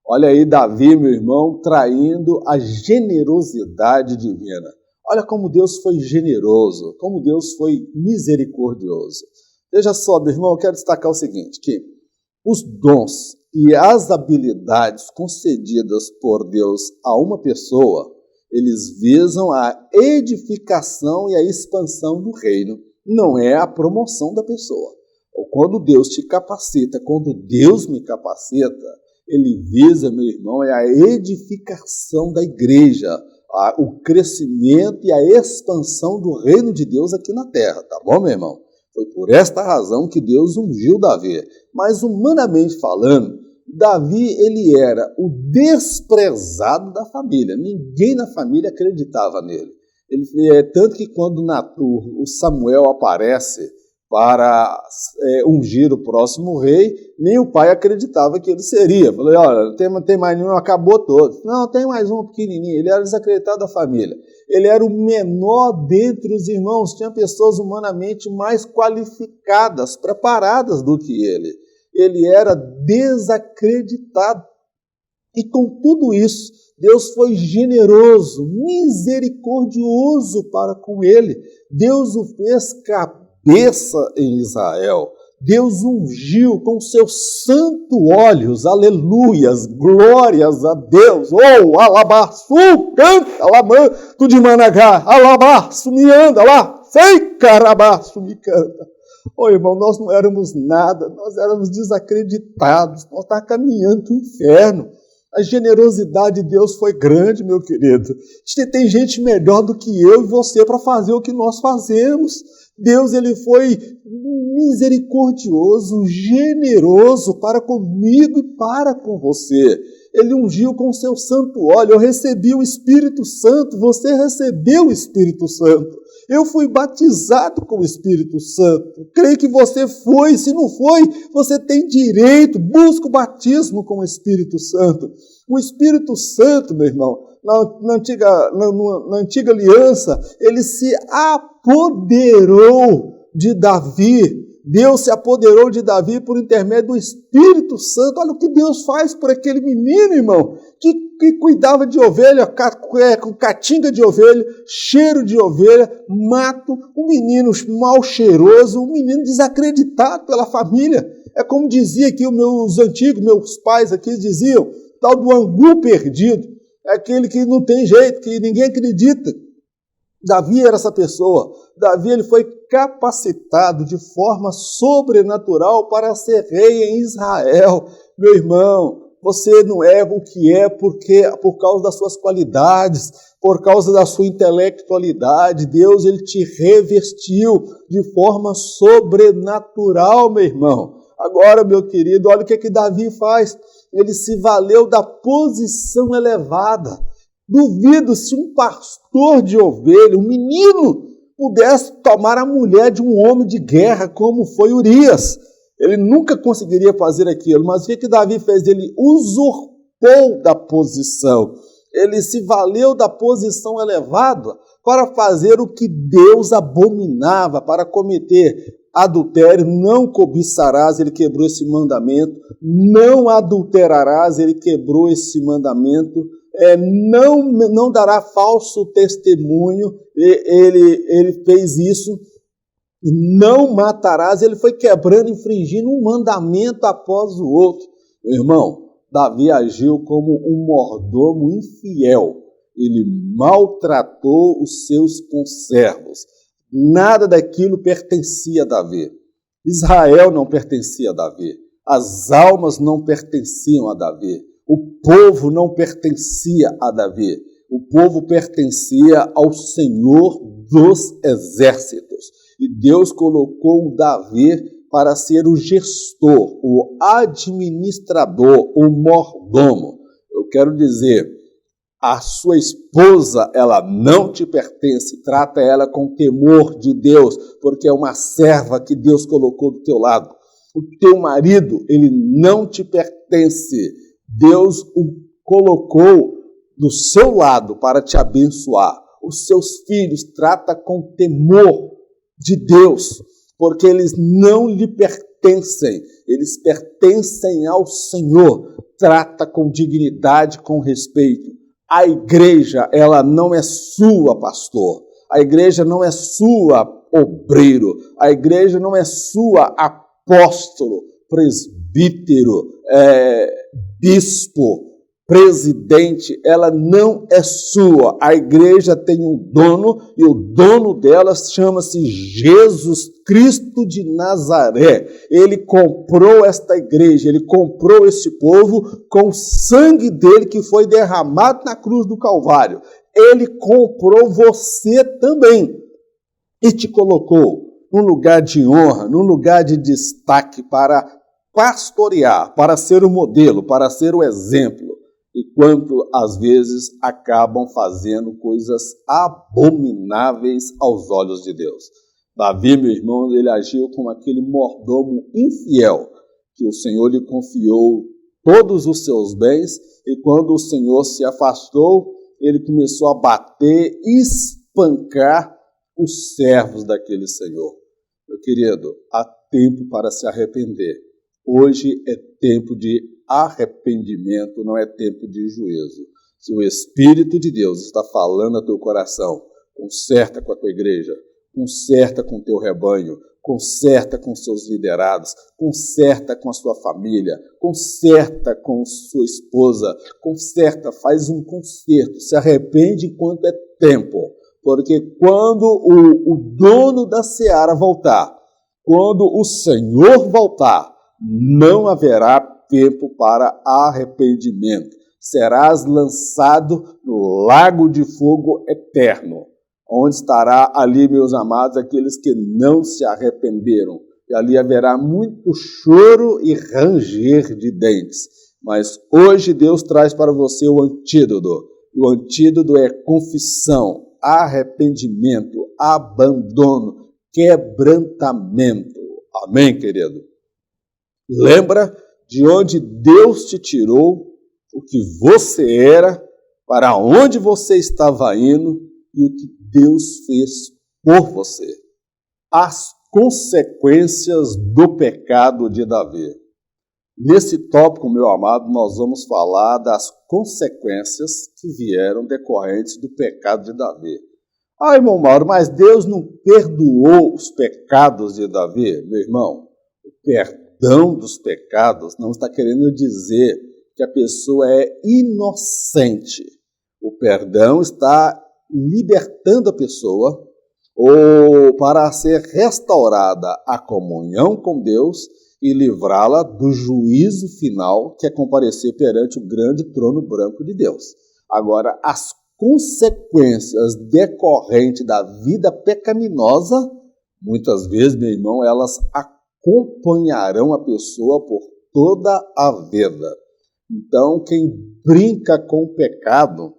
Olha aí Davi, meu irmão, traindo a generosidade divina. Olha como Deus foi generoso, como Deus foi misericordioso. Veja só, meu irmão, eu quero destacar o seguinte, que os dons e as habilidades concedidas por Deus a uma pessoa, eles visam a edificação e a expansão do reino, não é a promoção da pessoa. Quando Deus te capacita, quando Deus me capacita, ele visa, meu irmão, é a edificação da igreja, o crescimento e a expansão do reino de Deus aqui na terra, tá bom, meu irmão? Foi por esta razão que Deus ungiu Davi. Mas, humanamente falando, Davi, ele era o desprezado da família. Ninguém na família acreditava nele. Tanto que quando o Samuel aparece para ungir o próximo rei, nem o pai acreditava que ele seria. Falei, olha, tem mais nenhum, acabou todo. Não, tem mais um pequenininho. Ele era desacreditado da família. Ele era o menor dentre os irmãos. Tinha pessoas humanamente mais qualificadas, preparadas do que ele. Ele era desacreditado. E com tudo isso, Deus foi generoso, misericordioso para com ele. Deus o fez cabeça em Israel. Deus ungiu com seus santos olhos, aleluias, glórias a Deus. Oh, alabaço, canta, alamanto de Managá, alabaço, me anda lá, sei, carabaço, me canta. Oh, irmão, nós não éramos nada, nós éramos desacreditados, nós estávamos caminhando para o inferno. A generosidade de Deus foi grande, meu querido. Tem gente melhor do que eu e você para fazer o que nós fazemos. Deus, ele foi misericordioso, generoso para comigo e para com você. Ele ungiu com o seu santo óleo. Eu recebi o Espírito Santo, você recebeu o Espírito Santo. Eu fui batizado com o Espírito Santo. Creio que você foi. Se não foi, você tem direito. Busca o batismo com o Espírito Santo. O Espírito Santo, meu irmão, na antiga aliança, ele se apoderou de Davi. Deus se apoderou de Davi por intermédio do Espírito Santo. Olha o que Deus faz por aquele menino, irmão, que cuidava de ovelha, com catinga de ovelha, cheiro de ovelha, mato, um menino mal cheiroso, um menino desacreditado pela família. É como dizia aqui meus pais aqui diziam, tal do angu perdido, é aquele que não tem jeito, que ninguém acredita. Davi era essa pessoa. Davi, ele foi capacitado de forma sobrenatural para ser rei em Israel. Meu irmão, você não é o que é por causa das suas qualidades, por causa da sua intelectualidade. Deus, ele te revestiu de forma sobrenatural, meu irmão. Agora, meu querido, olha o que Davi faz. Ele se valeu da posição elevada. Duvido se um pastor de ovelha, um menino, pudesse tomar a mulher de um homem de guerra como foi Urias. Ele nunca conseguiria fazer aquilo, mas o que Davi fez? Ele usurpou da posição. Ele se valeu da posição elevada para fazer o que Deus abominava, para cometer adultério. Não cobiçarás, ele quebrou esse mandamento. Não adulterarás, ele quebrou esse mandamento. Não dará falso testemunho, ele fez isso. Não matarás, ele foi quebrando, infringindo um mandamento após o outro. Meu irmão, Davi agiu como um mordomo infiel. Ele maltratou os seus conservos. Nada daquilo pertencia a Davi. Israel não pertencia a Davi. As almas não pertenciam a Davi. O povo não pertencia a Davi. O povo pertencia ao Senhor dos Exércitos. E Deus colocou o Davi para ser o gestor, o administrador, o mordomo. Eu quero dizer, a sua esposa, ela não te pertence. Trata ela com temor de Deus, porque é uma serva que Deus colocou do teu lado. O teu marido, ele não te pertence. Deus o colocou do seu lado para te abençoar. Os seus filhos, trata com temor de Deus, porque eles não lhe pertencem, eles pertencem ao Senhor. Trata com dignidade, com respeito. A igreja, ela não é sua, pastor. A igreja não é sua, obreiro. A igreja não é sua, apóstolo, presbítero, bispo, presidente. Ela não é sua. A igreja tem um dono e o dono dela chama-se Jesus Cristo de Nazaré. Ele comprou esta igreja, ele comprou esse povo com o sangue dele que foi derramado na cruz do Calvário. Ele comprou você também e te colocou num lugar de honra, num lugar de destaque para pastorear, para ser o modelo, para ser o exemplo. E quanto, às vezes, acabam fazendo coisas abomináveis aos olhos de Deus. Davi, meu irmão, ele agiu como aquele mordomo infiel, que o Senhor lhe confiou todos os seus bens, e quando o Senhor se afastou, ele começou a bater e espancar os servos daquele Senhor. Meu querido, há tempo para se arrepender. Hoje é tempo de arrependimento, não é tempo de juízo. Se o Espírito de Deus está falando a teu coração, conserta com a tua igreja, conserta com o teu rebanho, conserta com seus liderados, conserta com a sua família, conserta com sua esposa, conserta, faz um conserto, se arrepende enquanto é tempo, porque quando o dono da seara voltar, quando o Senhor voltar, não haverá tempo para arrependimento. Serás lançado no lago de fogo eterno, onde estará ali, meus amados, aqueles que não se arrependeram. E ali haverá muito choro e ranger de dentes. Mas hoje Deus traz para você o antídoto. E o antídoto é confissão, arrependimento, abandono, quebrantamento. Amém, querido? Lembra de onde Deus te tirou, o que você era, para onde você estava indo e o que Deus fez por você. As consequências do pecado de Davi. Nesse tópico, meu amado, nós vamos falar das consequências que vieram decorrentes do pecado de Davi. Ah, irmão Mauro, mas Deus não perdoou os pecados de Davi? Meu irmão, o perdão dos pecados não está querendo dizer que a pessoa é inocente. O perdão está libertando a pessoa ou para ser restaurada a comunhão com Deus e livrá-la do juízo final, que é comparecer perante o grande trono branco de Deus. Agora, as consequências decorrentes da vida pecaminosa, muitas vezes, meu irmão, elas acompanharão a pessoa por toda a vida. Então, quem brinca com o pecado,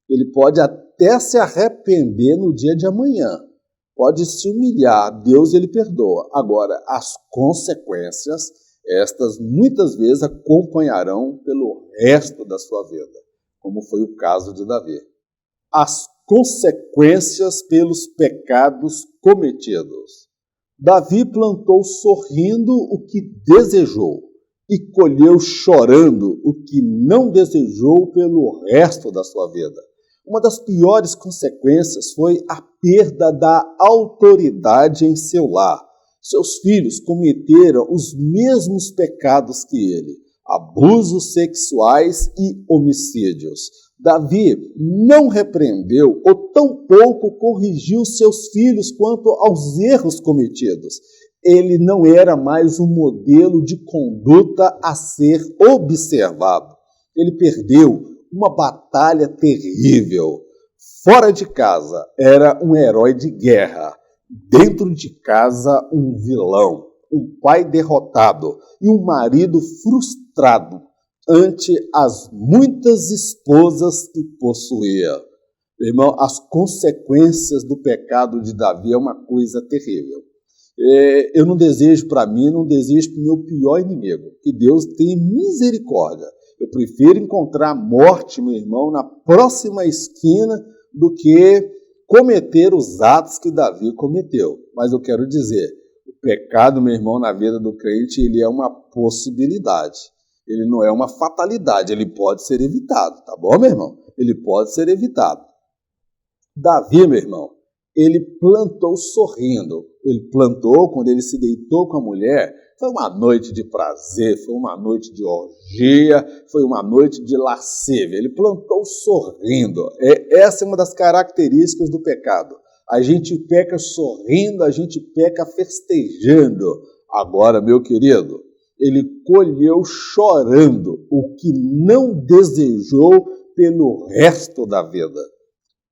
ele pode até se arrepender no dia de amanhã. Pode se humilhar, Deus ele perdoa. Agora, as consequências, estas muitas vezes acompanharão pelo resto da sua vida, como foi o caso de Davi. As consequências pelos pecados cometidos. Davi plantou sorrindo o que desejou e colheu chorando o que não desejou pelo resto da sua vida. Uma das piores consequências foi a perda da autoridade em seu lar. Seus filhos cometeram os mesmos pecados que ele, abusos sexuais e homicídios. Davi não repreendeu ou tampouco corrigiu seus filhos quanto aos erros cometidos. Ele não era mais um modelo de conduta a ser observado. Ele perdeu uma batalha terrível. Fora de casa, era um herói de guerra. Dentro de casa, um vilão, um pai derrotado e um marido frustrado ante as muitas esposas que possuía. Meu irmão, as consequências do pecado de Davi é uma coisa terrível. Eu não desejo para mim, não desejo para o meu pior inimigo. Que Deus tenha misericórdia. Eu prefiro encontrar a morte, meu irmão, na próxima esquina do que cometer os atos que Davi cometeu. Mas eu quero dizer, o pecado, meu irmão, na vida do crente, ele é uma possibilidade. Ele não é uma fatalidade, ele pode ser evitado, tá bom, meu irmão? Ele pode ser evitado. Davi, meu irmão, ele plantou sorrindo. Ele plantou quando ele se deitou com a mulher. Foi uma noite de prazer, foi uma noite de orgia, foi uma noite de lascívia. Ele plantou sorrindo. Essa é uma das características do pecado. A gente peca sorrindo, a gente peca festejando. Agora, meu querido, ele colheu chorando o que não desejou pelo resto da vida.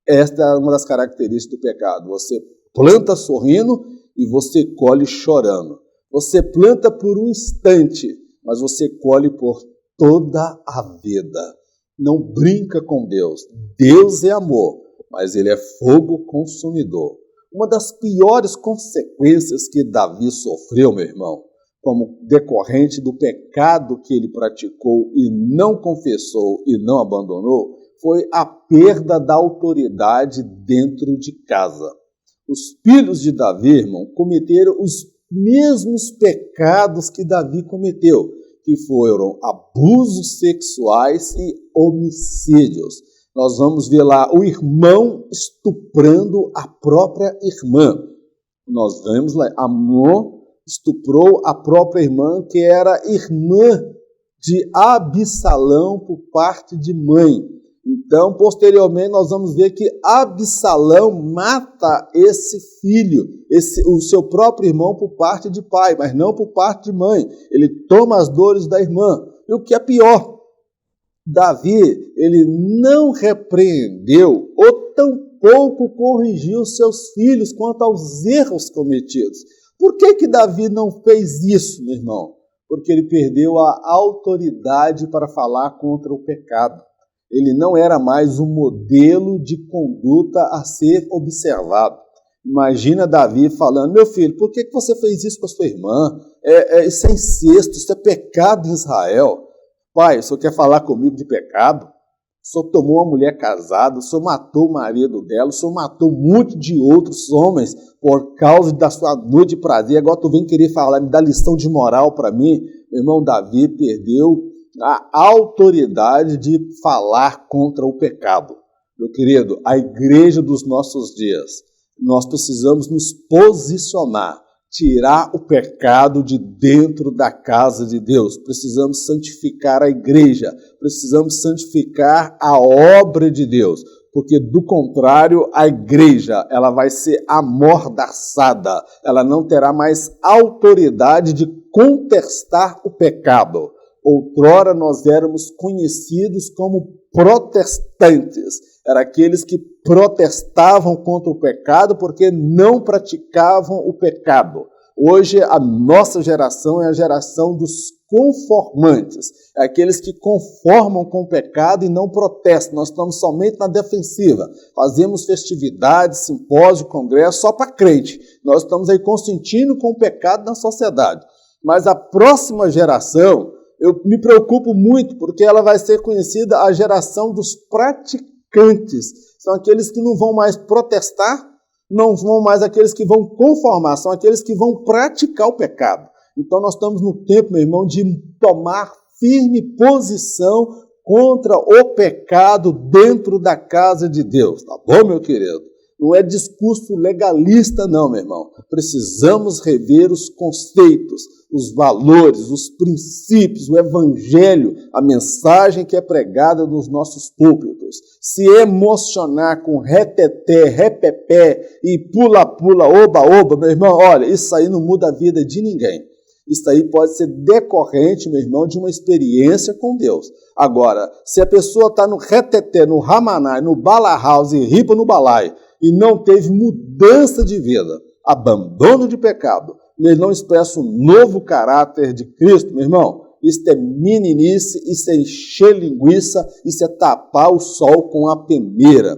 Esta é uma das características do pecado. Você planta sorrindo e você colhe chorando. Você planta por um instante, mas você colhe por toda a vida. Não brinca com Deus. Deus é amor, mas ele é fogo consumidor. Uma das piores consequências que Davi sofreu, meu irmão, como decorrente do pecado que ele praticou e não confessou e não abandonou, foi a perda da autoridade dentro de casa. Os filhos de Davi, irmão, cometeram os mesmos pecados que Davi cometeu, que foram abusos sexuais e homicídios. Nós vamos ver lá o irmão estuprando a própria irmã. Nós vemos lá, Amnon estuprou a própria irmã, que era irmã de Absalão por parte de mãe. Então, posteriormente, nós vamos ver que Absalão mata esse filho, o seu próprio irmão por parte de pai, mas não por parte de mãe. Ele toma as dores da irmã. E o que é pior, Davi, ele não repreendeu ou tampouco corrigiu seus filhos quanto aos erros cometidos. Por que Davi não fez isso, meu irmão? Porque ele perdeu a autoridade para falar contra o pecado. Ele não era mais um modelo de conduta a ser observado. Imagina Davi falando, meu filho, por que você fez isso com a sua irmã? Isso é incesto, isso é pecado em Israel. Pai, o senhor quer falar comigo de pecado? O senhor tomou uma mulher casada, o senhor matou o marido dela, o senhor matou um monte de outros homens por causa da sua noite de prazer. Agora tu vem querer falar, me dar lição de moral para mim? Meu irmão, Davi perdeu a autoridade de falar contra o pecado. Meu querido, a igreja dos nossos dias, nós precisamos nos posicionar, tirar o pecado de dentro da casa de Deus. Precisamos santificar a igreja, precisamos santificar a obra de Deus, porque do contrário, a igreja ela vai ser amordaçada, ela não terá mais autoridade de contestar o pecado. Outrora nós éramos conhecidos como protestantes, eram aqueles que protestavam contra o pecado porque não praticavam o pecado. Hoje a nossa geração é a geração dos conformantes, é aqueles que conformam com o pecado e não protestam. Nós estamos somente na defensiva, fazemos festividades, simpósio, congresso só para crente. Nós estamos aí consentindo com o pecado na sociedade. Mas a próxima geração, eu me preocupo muito, porque ela vai ser conhecida a geração dos praticantes. São aqueles que não vão mais protestar, não vão mais aqueles que vão conformar, são aqueles que vão praticar o pecado. Então nós estamos no tempo, meu irmão, de tomar firme posição contra o pecado dentro da casa de Deus. Tá bom, meu querido? Não é discurso legalista, não, meu irmão. Precisamos rever os conceitos, os valores, os princípios, o evangelho, a mensagem que é pregada nos nossos púlpitos. Se emocionar com reteté, repepé e pula-pula, oba-oba, meu irmão, olha, isso aí não muda a vida de ninguém. Isso aí pode ser decorrente, meu irmão, de uma experiência com Deus. Agora, se a pessoa está no reteté, no ramanai, no bala house, ripa no balai, e não teve mudança de vida, abandono de pecado, ele não expressa um novo caráter de Cristo, meu irmão, isso é meninice, isso é encher linguiça, isso é tapar o sol com a peneira.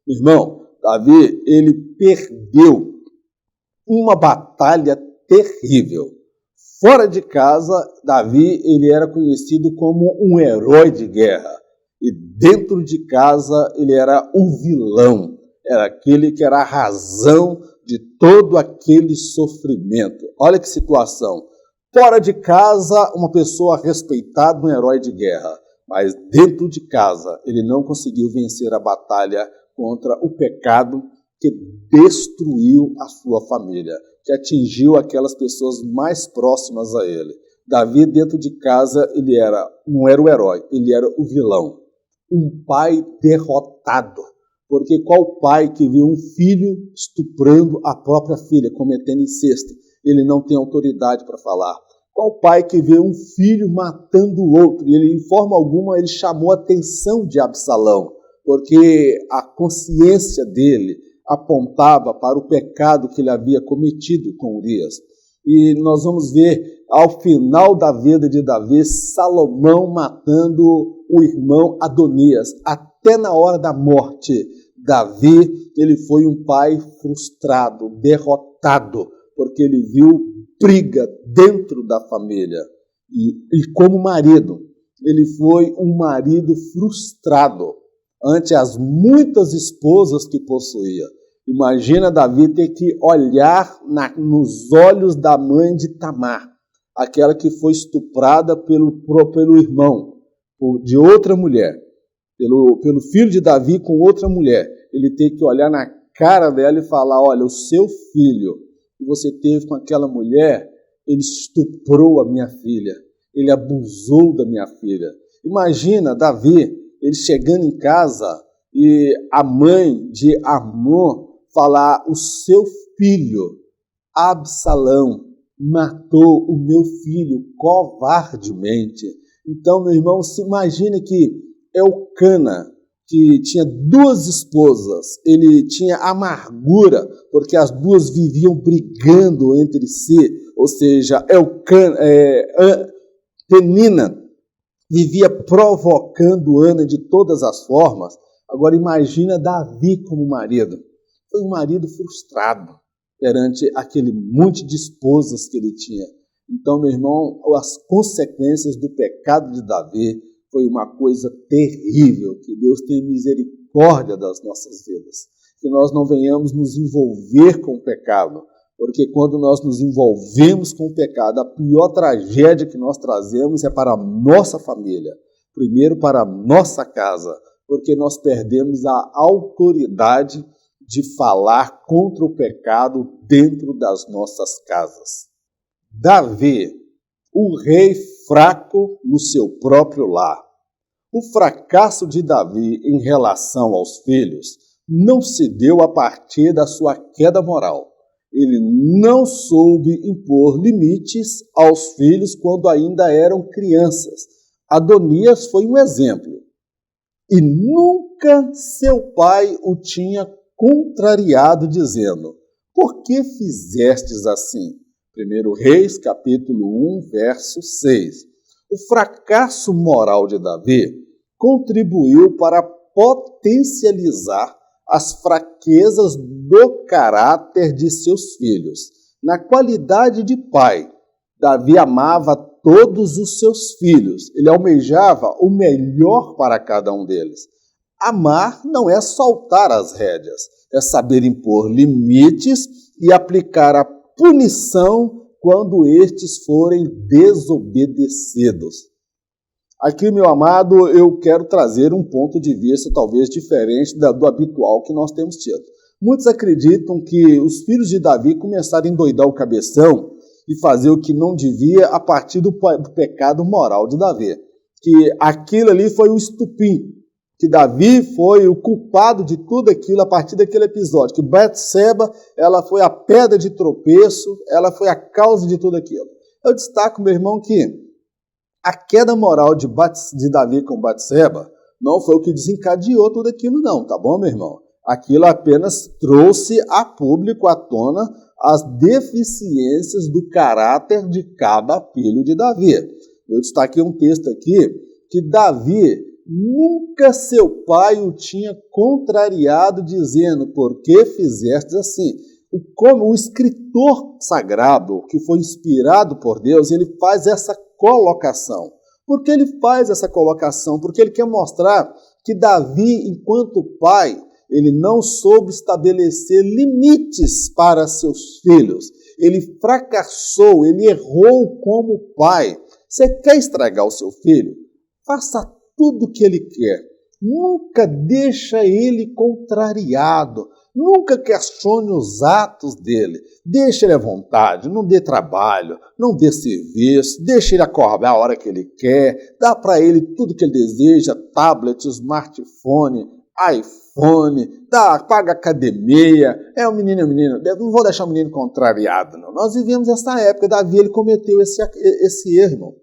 Meu irmão, Davi, ele perdeu uma batalha terrível. Fora de casa, Davi, ele era conhecido como um herói de guerra. E dentro de casa, ele era um vilão. Era aquele que era a razão de todo aquele sofrimento. Olha que situação. Fora de casa, uma pessoa respeitada, um herói de guerra. Mas dentro de casa, ele não conseguiu vencer a batalha contra o pecado que destruiu a sua família, que atingiu aquelas pessoas mais próximas a ele. Davi, dentro de casa, ele não era o herói, ele era o vilão. Um pai derrotado. Porque qual pai que viu um filho estuprando a própria filha, cometendo incesto? Ele não tem autoridade para falar. Qual pai que vê um filho matando o outro? E ele, em forma alguma, ele chamou a atenção de Absalão, porque a consciência dele apontava para o pecado que ele havia cometido com Urias. E nós vamos ver, ao final da vida de Davi, Salomão matando o irmão Adonias. Até na hora da morte, Davi, ele foi um pai frustrado, derrotado, porque ele viu briga dentro da família. E como marido, ele foi um marido frustrado ante as muitas esposas que possuía. Imagina Davi ter que olhar nos olhos da mãe de Tamar, aquela que foi estuprada pelo irmão, de outra mulher, pelo filho de Davi com outra mulher. Ele tem que olhar na cara dela e falar, olha, o seu filho que você teve com aquela mulher, ele estuprou a minha filha, ele abusou da minha filha. Imagina Davi, ele chegando em casa e a mãe de Amnon falar, o seu filho, Absalão, matou o meu filho covardemente. Então, meu irmão, se imagine que Elcana, que tinha 2 esposas, ele tinha amargura, porque as duas viviam brigando entre si, ou seja, Penina vivia provocando Ana de todas as formas. Agora imagina Davi como marido. Foi um marido frustrado perante aquele monte de esposas que ele tinha. Então, meu irmão, as consequências do pecado de Davi foi uma coisa terrível. Que Deus tenha misericórdia das nossas vidas. Que nós não venhamos nos envolver com o pecado. Porque quando nós nos envolvemos com o pecado, a pior tragédia que nós trazemos é para a nossa família. Primeiro para a nossa casa. Porque nós perdemos a autoridade de falar contra o pecado dentro das nossas casas. Davi, o rei fraco no seu próprio lar. O fracasso de Davi em relação aos filhos não se deu a partir da sua queda moral. Ele não soube impor limites aos filhos quando ainda eram crianças. Adonias foi um exemplo. E nunca seu pai o tinha contrariado, dizendo, por que fizestes assim? 1 Reis, capítulo 1, verso 6. O fracasso moral de Davi contribuiu para potencializar as fraquezas do caráter de seus filhos. Na qualidade de pai, Davi amava todos os seus filhos. Ele almejava o melhor para cada um deles. Amar não é soltar as rédeas, é saber impor limites e aplicar a punição quando estes forem desobedecidos. Aqui, meu amado, eu quero trazer um ponto de vista talvez diferente do habitual que nós temos tido. Muitos acreditam que os filhos de Davi começaram a endoidar o cabeção e fazer o que não devia a partir do pecado moral de Davi. Que aquilo ali foi o estupim, que Davi foi o culpado de tudo aquilo a partir daquele episódio, que Betseba, ela foi a pedra de tropeço, ela foi a causa de tudo aquilo. Eu destaco, meu irmão, que a queda moral de Davi com Betseba não foi o que desencadeou tudo aquilo não, tá bom, meu irmão? Aquilo apenas trouxe a público, à tona, as deficiências do caráter de cada filho de Davi. Eu destaquei um texto aqui que Davi nunca seu pai o tinha contrariado, dizendo, por que fizeste assim? Como o escritor sagrado, que foi inspirado por Deus, ele faz essa colocação. Por que ele faz essa colocação? Porque ele quer mostrar que Davi, enquanto pai, ele não soube estabelecer limites para seus filhos. Ele fracassou, ele errou como pai. Você quer estragar o seu filho? Faça tudo o que ele quer. Nunca deixa ele contrariado. Nunca questione os atos dele. Deixa ele à vontade, não dê trabalho, não dê serviço, deixa ele acordar a hora que ele quer, dá para ele tudo que ele deseja, tablet, smartphone, iPhone, paga academia, é um menino, não vou deixar o menino contrariado, não. Nós vivemos essa época, Davi ele cometeu esse erro, irmão.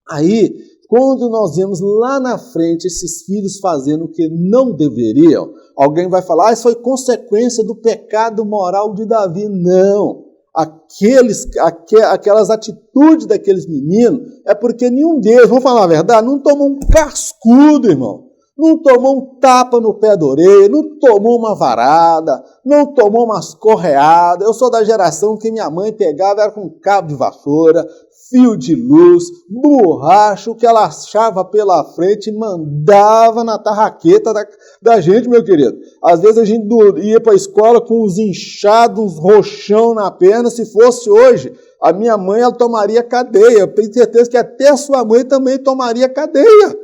Aí, quando nós vemos lá na frente esses filhos fazendo o que não deveriam, alguém vai falar, isso foi consequência do pecado moral de Davi. Não, aquelas atitudes daqueles meninos é porque nenhum deles, vamos falar a verdade, não tomou um cascudo, irmão. Não tomou um tapa no pé da orelha, não tomou uma varada, não tomou umas correadas. Eu sou da geração que minha mãe pegava era com cabo de vassoura, fio de luz, borracha, o que ela achava pela frente e mandava na tarraqueta da gente, meu querido. Às vezes a gente ia para a escola com uns inchados, uns roxão na perna. Se fosse hoje, a minha mãe ela tomaria cadeia. Eu tenho certeza que até a sua mãe também tomaria cadeia.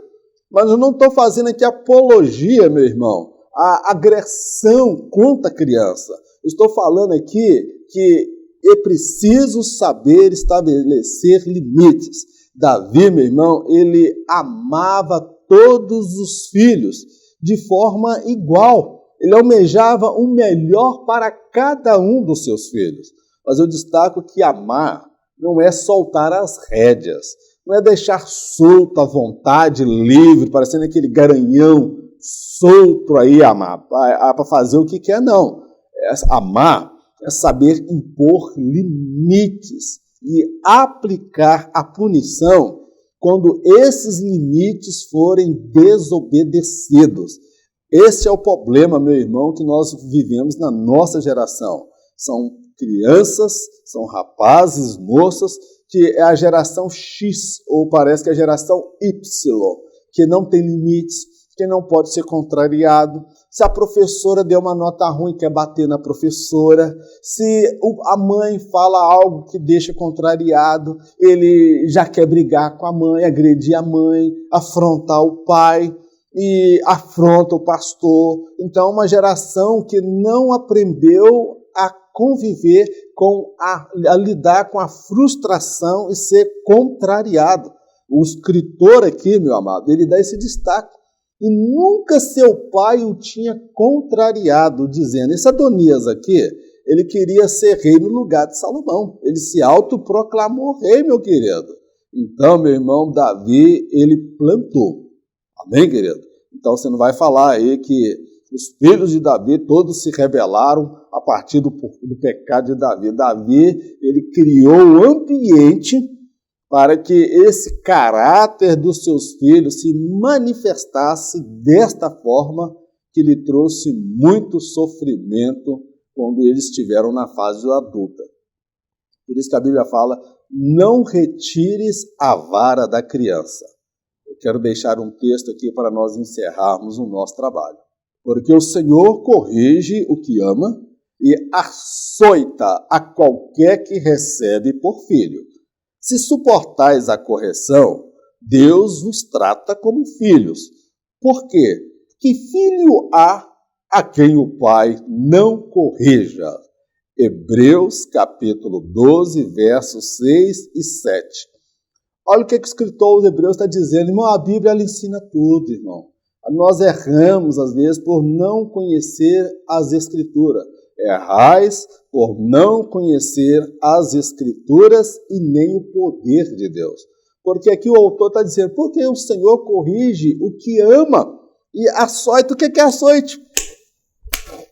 Mas eu não estou fazendo aqui apologia, meu irmão, a agressão contra a criança. Eu estou falando aqui que é preciso saber estabelecer limites. Davi, meu irmão, ele amava todos os filhos de forma igual. Ele almejava o melhor para cada um dos seus filhos. Mas eu destaco que amar não é soltar as rédeas. Não é deixar solto à vontade, livre, parecendo aquele garanhão solto aí, amar, para fazer o que quer, não. Amar é saber impor limites e aplicar a punição quando esses limites forem desobedecidos. Esse é o problema, meu irmão, que nós vivemos na nossa geração. São crianças, são rapazes, moças, que é a geração X, ou parece que é a geração Y, que não tem limites, que não pode ser contrariado. Se a professora deu uma nota ruim, quer bater na professora. Se a mãe fala algo que deixa contrariado, ele já quer brigar com a mãe, agredir a mãe, afrontar o pai e afronta o pastor. Então, uma geração que não aprendeu a conviver a lidar com a frustração e ser contrariado. O escritor aqui, meu amado, ele dá esse destaque. E nunca seu pai o tinha contrariado, dizendo, esse Adonias aqui, ele queria ser rei no lugar de Salomão. Ele se autoproclamou rei, meu querido. Então, meu irmão, Davi, ele plantou. Amém, querido? Então, você não vai falar aí que os filhos de Davi todos se rebelaram a partir do pecado de Davi. Davi, ele criou o ambiente para que esse caráter dos seus filhos se manifestasse desta forma que lhe trouxe muito sofrimento quando eles estiveram na fase adulta. Por isso que a Bíblia fala, não retires a vara da criança. Eu quero deixar um texto aqui para nós encerrarmos o nosso trabalho. Porque o Senhor corrige o que ama e açoita a qualquer que recebe por filho. Se suportais a correção, Deus vos trata como filhos. Por quê? Que filho há a quem o pai não corrija? Hebreus capítulo 12, versos 6 e 7. Olha o que o escritor dos Hebreus está dizendo. Irmão, a Bíblia ela ensina tudo, irmão. Nós erramos, às vezes, por não conhecer as Escrituras. Errais por não conhecer as Escrituras e nem o poder de Deus. Porque aqui o autor está dizendo, porque o Senhor corrige o que ama e açoita. O que é açoite?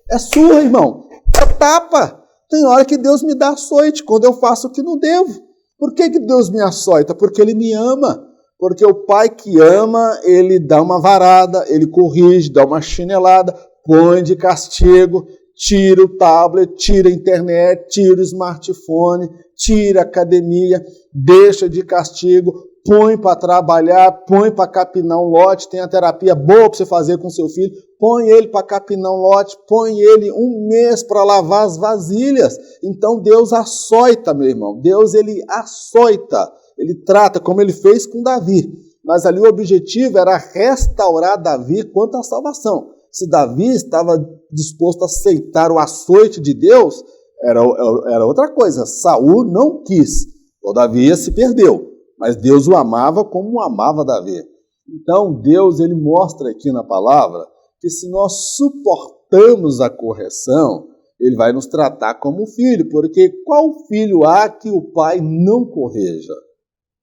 É surra, irmão. É tapa. Tem hora que Deus me dá açoite, quando eu faço o que não devo. Por que Deus me açoita? Porque Ele me ama. Porque o pai que ama, ele dá uma varada, ele corrige, dá uma chinelada, põe de castigo, tira o tablet, tira a internet, tira o smartphone, tira a academia, deixa de castigo, põe para trabalhar, põe para capinar um lote, tem a terapia boa para você fazer com seu filho, põe ele para capinar um lote, põe ele um mês para lavar as vasilhas. Então Deus açoita, meu irmão, Deus ele açoita. Ele trata como ele fez com Davi. Mas ali o objetivo era restaurar Davi quanto à salvação. Se Davi estava disposto a aceitar o açoite de Deus, era outra coisa. Saul não quis. O Davi se perdeu. Mas Deus o amava como amava Davi. Então Deus ele mostra aqui na palavra que se nós suportamos a correção, ele vai nos tratar como filho. Porque qual filho há que o pai não corrija?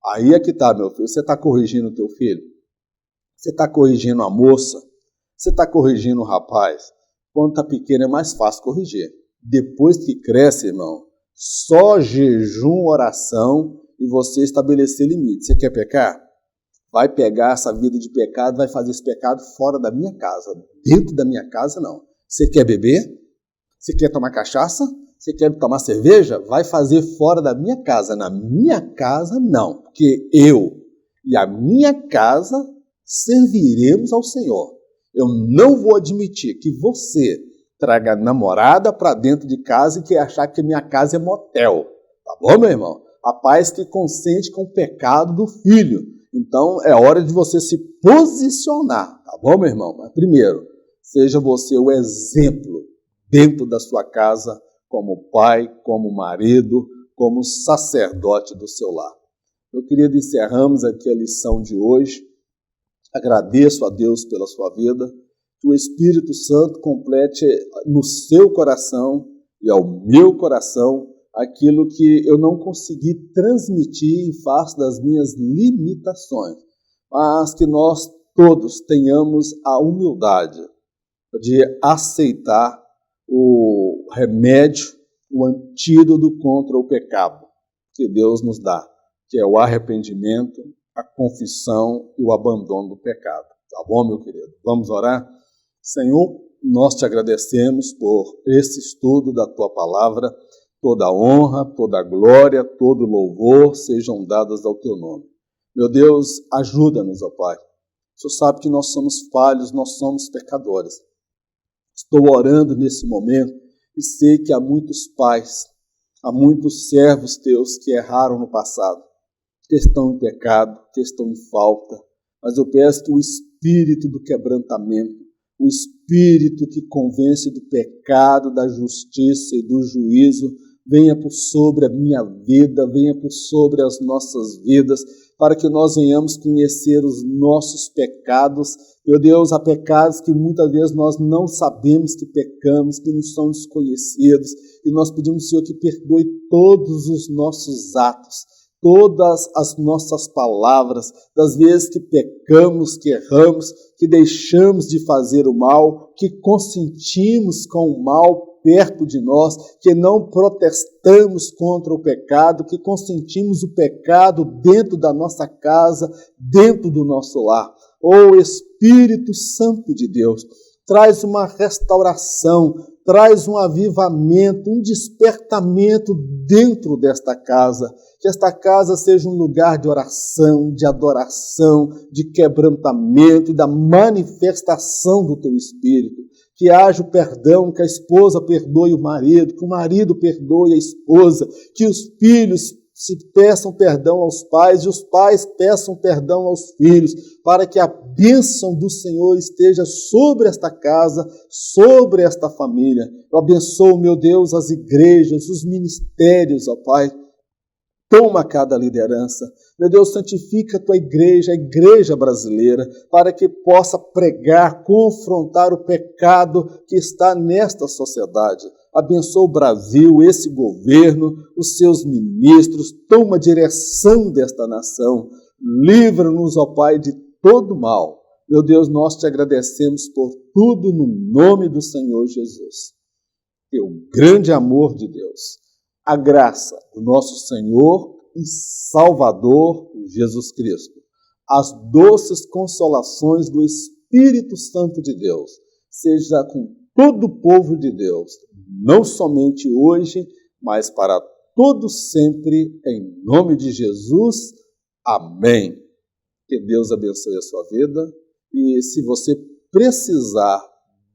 Aí é que está, meu filho. Você está corrigindo o teu filho? Você está corrigindo a moça? Você está corrigindo o rapaz? Quando está pequeno é mais fácil corrigir. Depois que cresce, irmão, só jejum, oração e você estabelecer limites. Você quer pecar? vai pegar essa vida de pecado, vai fazer esse pecado fora da minha casa. Dentro da minha casa, não. Você quer beber? Você quer tomar cachaça? Você quer tomar cerveja? Vai fazer fora da minha casa. Na minha casa, não. Porque eu e a minha casa serviremos ao Senhor. Eu não vou admitir que você traga namorada para dentro de casa e que achar que minha casa é motel. Tá bom, meu irmão? Há pais que consente com o pecado do filho. Então, é hora de você se posicionar. Tá bom, meu irmão? Mas primeiro, seja você o exemplo dentro da sua casa, como pai, como marido, como sacerdote do seu lar. Meu querido, encerramos aqui a lição de hoje. Agradeço a Deus pela sua vida. Que o Espírito Santo complete no seu coração e ao meu coração aquilo que eu não consegui transmitir em face das minhas limitações. Mas que nós todos tenhamos a humildade de aceitar o remédio, o antídoto contra o pecado que Deus nos dá, que é o arrependimento, a confissão e o abandono do pecado. Tá bom, meu querido? Vamos orar? Senhor, nós te agradecemos por esse estudo da tua palavra. Toda honra, toda glória, todo louvor sejam dadas ao teu nome. Meu Deus, ajuda-nos, ó Pai. O Senhor sabe que nós somos falhos, nós somos pecadores. Estou orando nesse momento e sei que há muitos pais, há muitos servos teus que erraram no passado, que estão em pecado, que estão em falta. Mas eu peço que o espírito do quebrantamento, o espírito que convence do pecado, da justiça e do juízo, venha por sobre a minha vida, venha por sobre as nossas vidas, para que nós venhamos conhecer os nossos pecados. Meu Deus, há pecados que muitas vezes nós não sabemos que pecamos, que nos são desconhecidos, e nós pedimos, Senhor, que perdoe todos os nossos atos, todas as nossas palavras, das vezes que pecamos, que erramos, que deixamos de fazer o mal, que consentimos com o mal perto de nós, que não protestamos contra o pecado, que consentimos o pecado dentro da nossa casa, dentro do nosso lar. Ó Espírito Santo de Deus, traz uma restauração, traz um avivamento, um despertamento dentro desta casa. Que esta casa seja um lugar de oração, de adoração, de quebrantamento e da manifestação do teu Espírito. Que haja o perdão, que a esposa perdoe o marido, que o marido perdoe a esposa, que os filhos se peçam perdão aos pais e os pais peçam perdão aos filhos, para que a bênção do Senhor esteja sobre esta casa, sobre esta família. Eu abençoo, meu Deus, as igrejas, os ministérios, ó Pai. Toma cada liderança. Meu Deus, santifica a tua igreja, a igreja brasileira, para que possa pregar, confrontar o pecado que está nesta sociedade. Abençoa o Brasil, esse governo, os seus ministros, toma a direção desta nação. Livra-nos, ó Pai, de todo mal. Meu Deus, nós te agradecemos por tudo no nome do Senhor Jesus. E o grande amor de Deus, a graça do nosso Senhor e Salvador Jesus Cristo, as doces consolações do Espírito Santo de Deus, seja com todo o povo de Deus, não somente hoje, mas para todo sempre, em nome de Jesus. Amém. Que Deus abençoe a sua vida. E se você precisar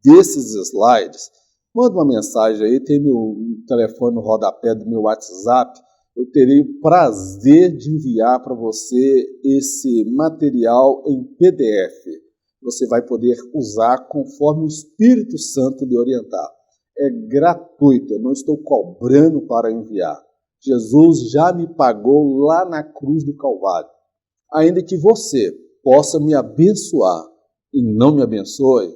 desses slides, manda uma mensagem aí, tem meu telefone no rodapé do meu WhatsApp. Eu terei o prazer de enviar para você esse material em PDF. Você vai poder usar conforme o Espírito Santo lhe orientar. É gratuito, eu não estou cobrando para enviar. Jesus já me pagou lá na cruz do Calvário. Ainda que você possa me abençoar e não me abençoe,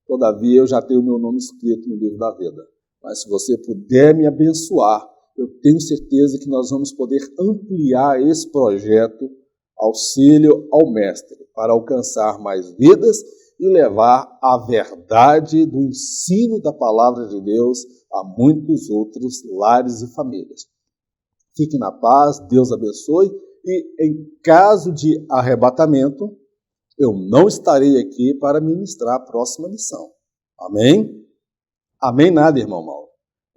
todavia eu já tenho meu nome escrito no livro da vida. Mas se você puder me abençoar, eu tenho certeza que nós vamos poder ampliar esse projeto Auxílio ao Mestre, para alcançar mais vidas e levar a verdade do ensino da palavra de Deus a muitos outros lares e famílias. Fique na paz, Deus abençoe E em caso de arrebatamento, eu não estarei aqui para ministrar a próxima lição. Amém? Amém nada, irmão Mauro.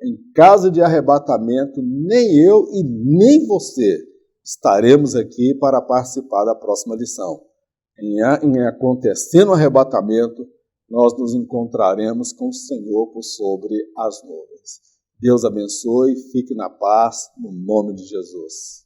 Em caso de arrebatamento, nem eu e nem você estaremos aqui para participar da próxima lição. Em acontecendo o arrebatamento, nós nos encontraremos com o Senhor por sobre as nuvens. Deus abençoe, fique na paz, no nome de Jesus.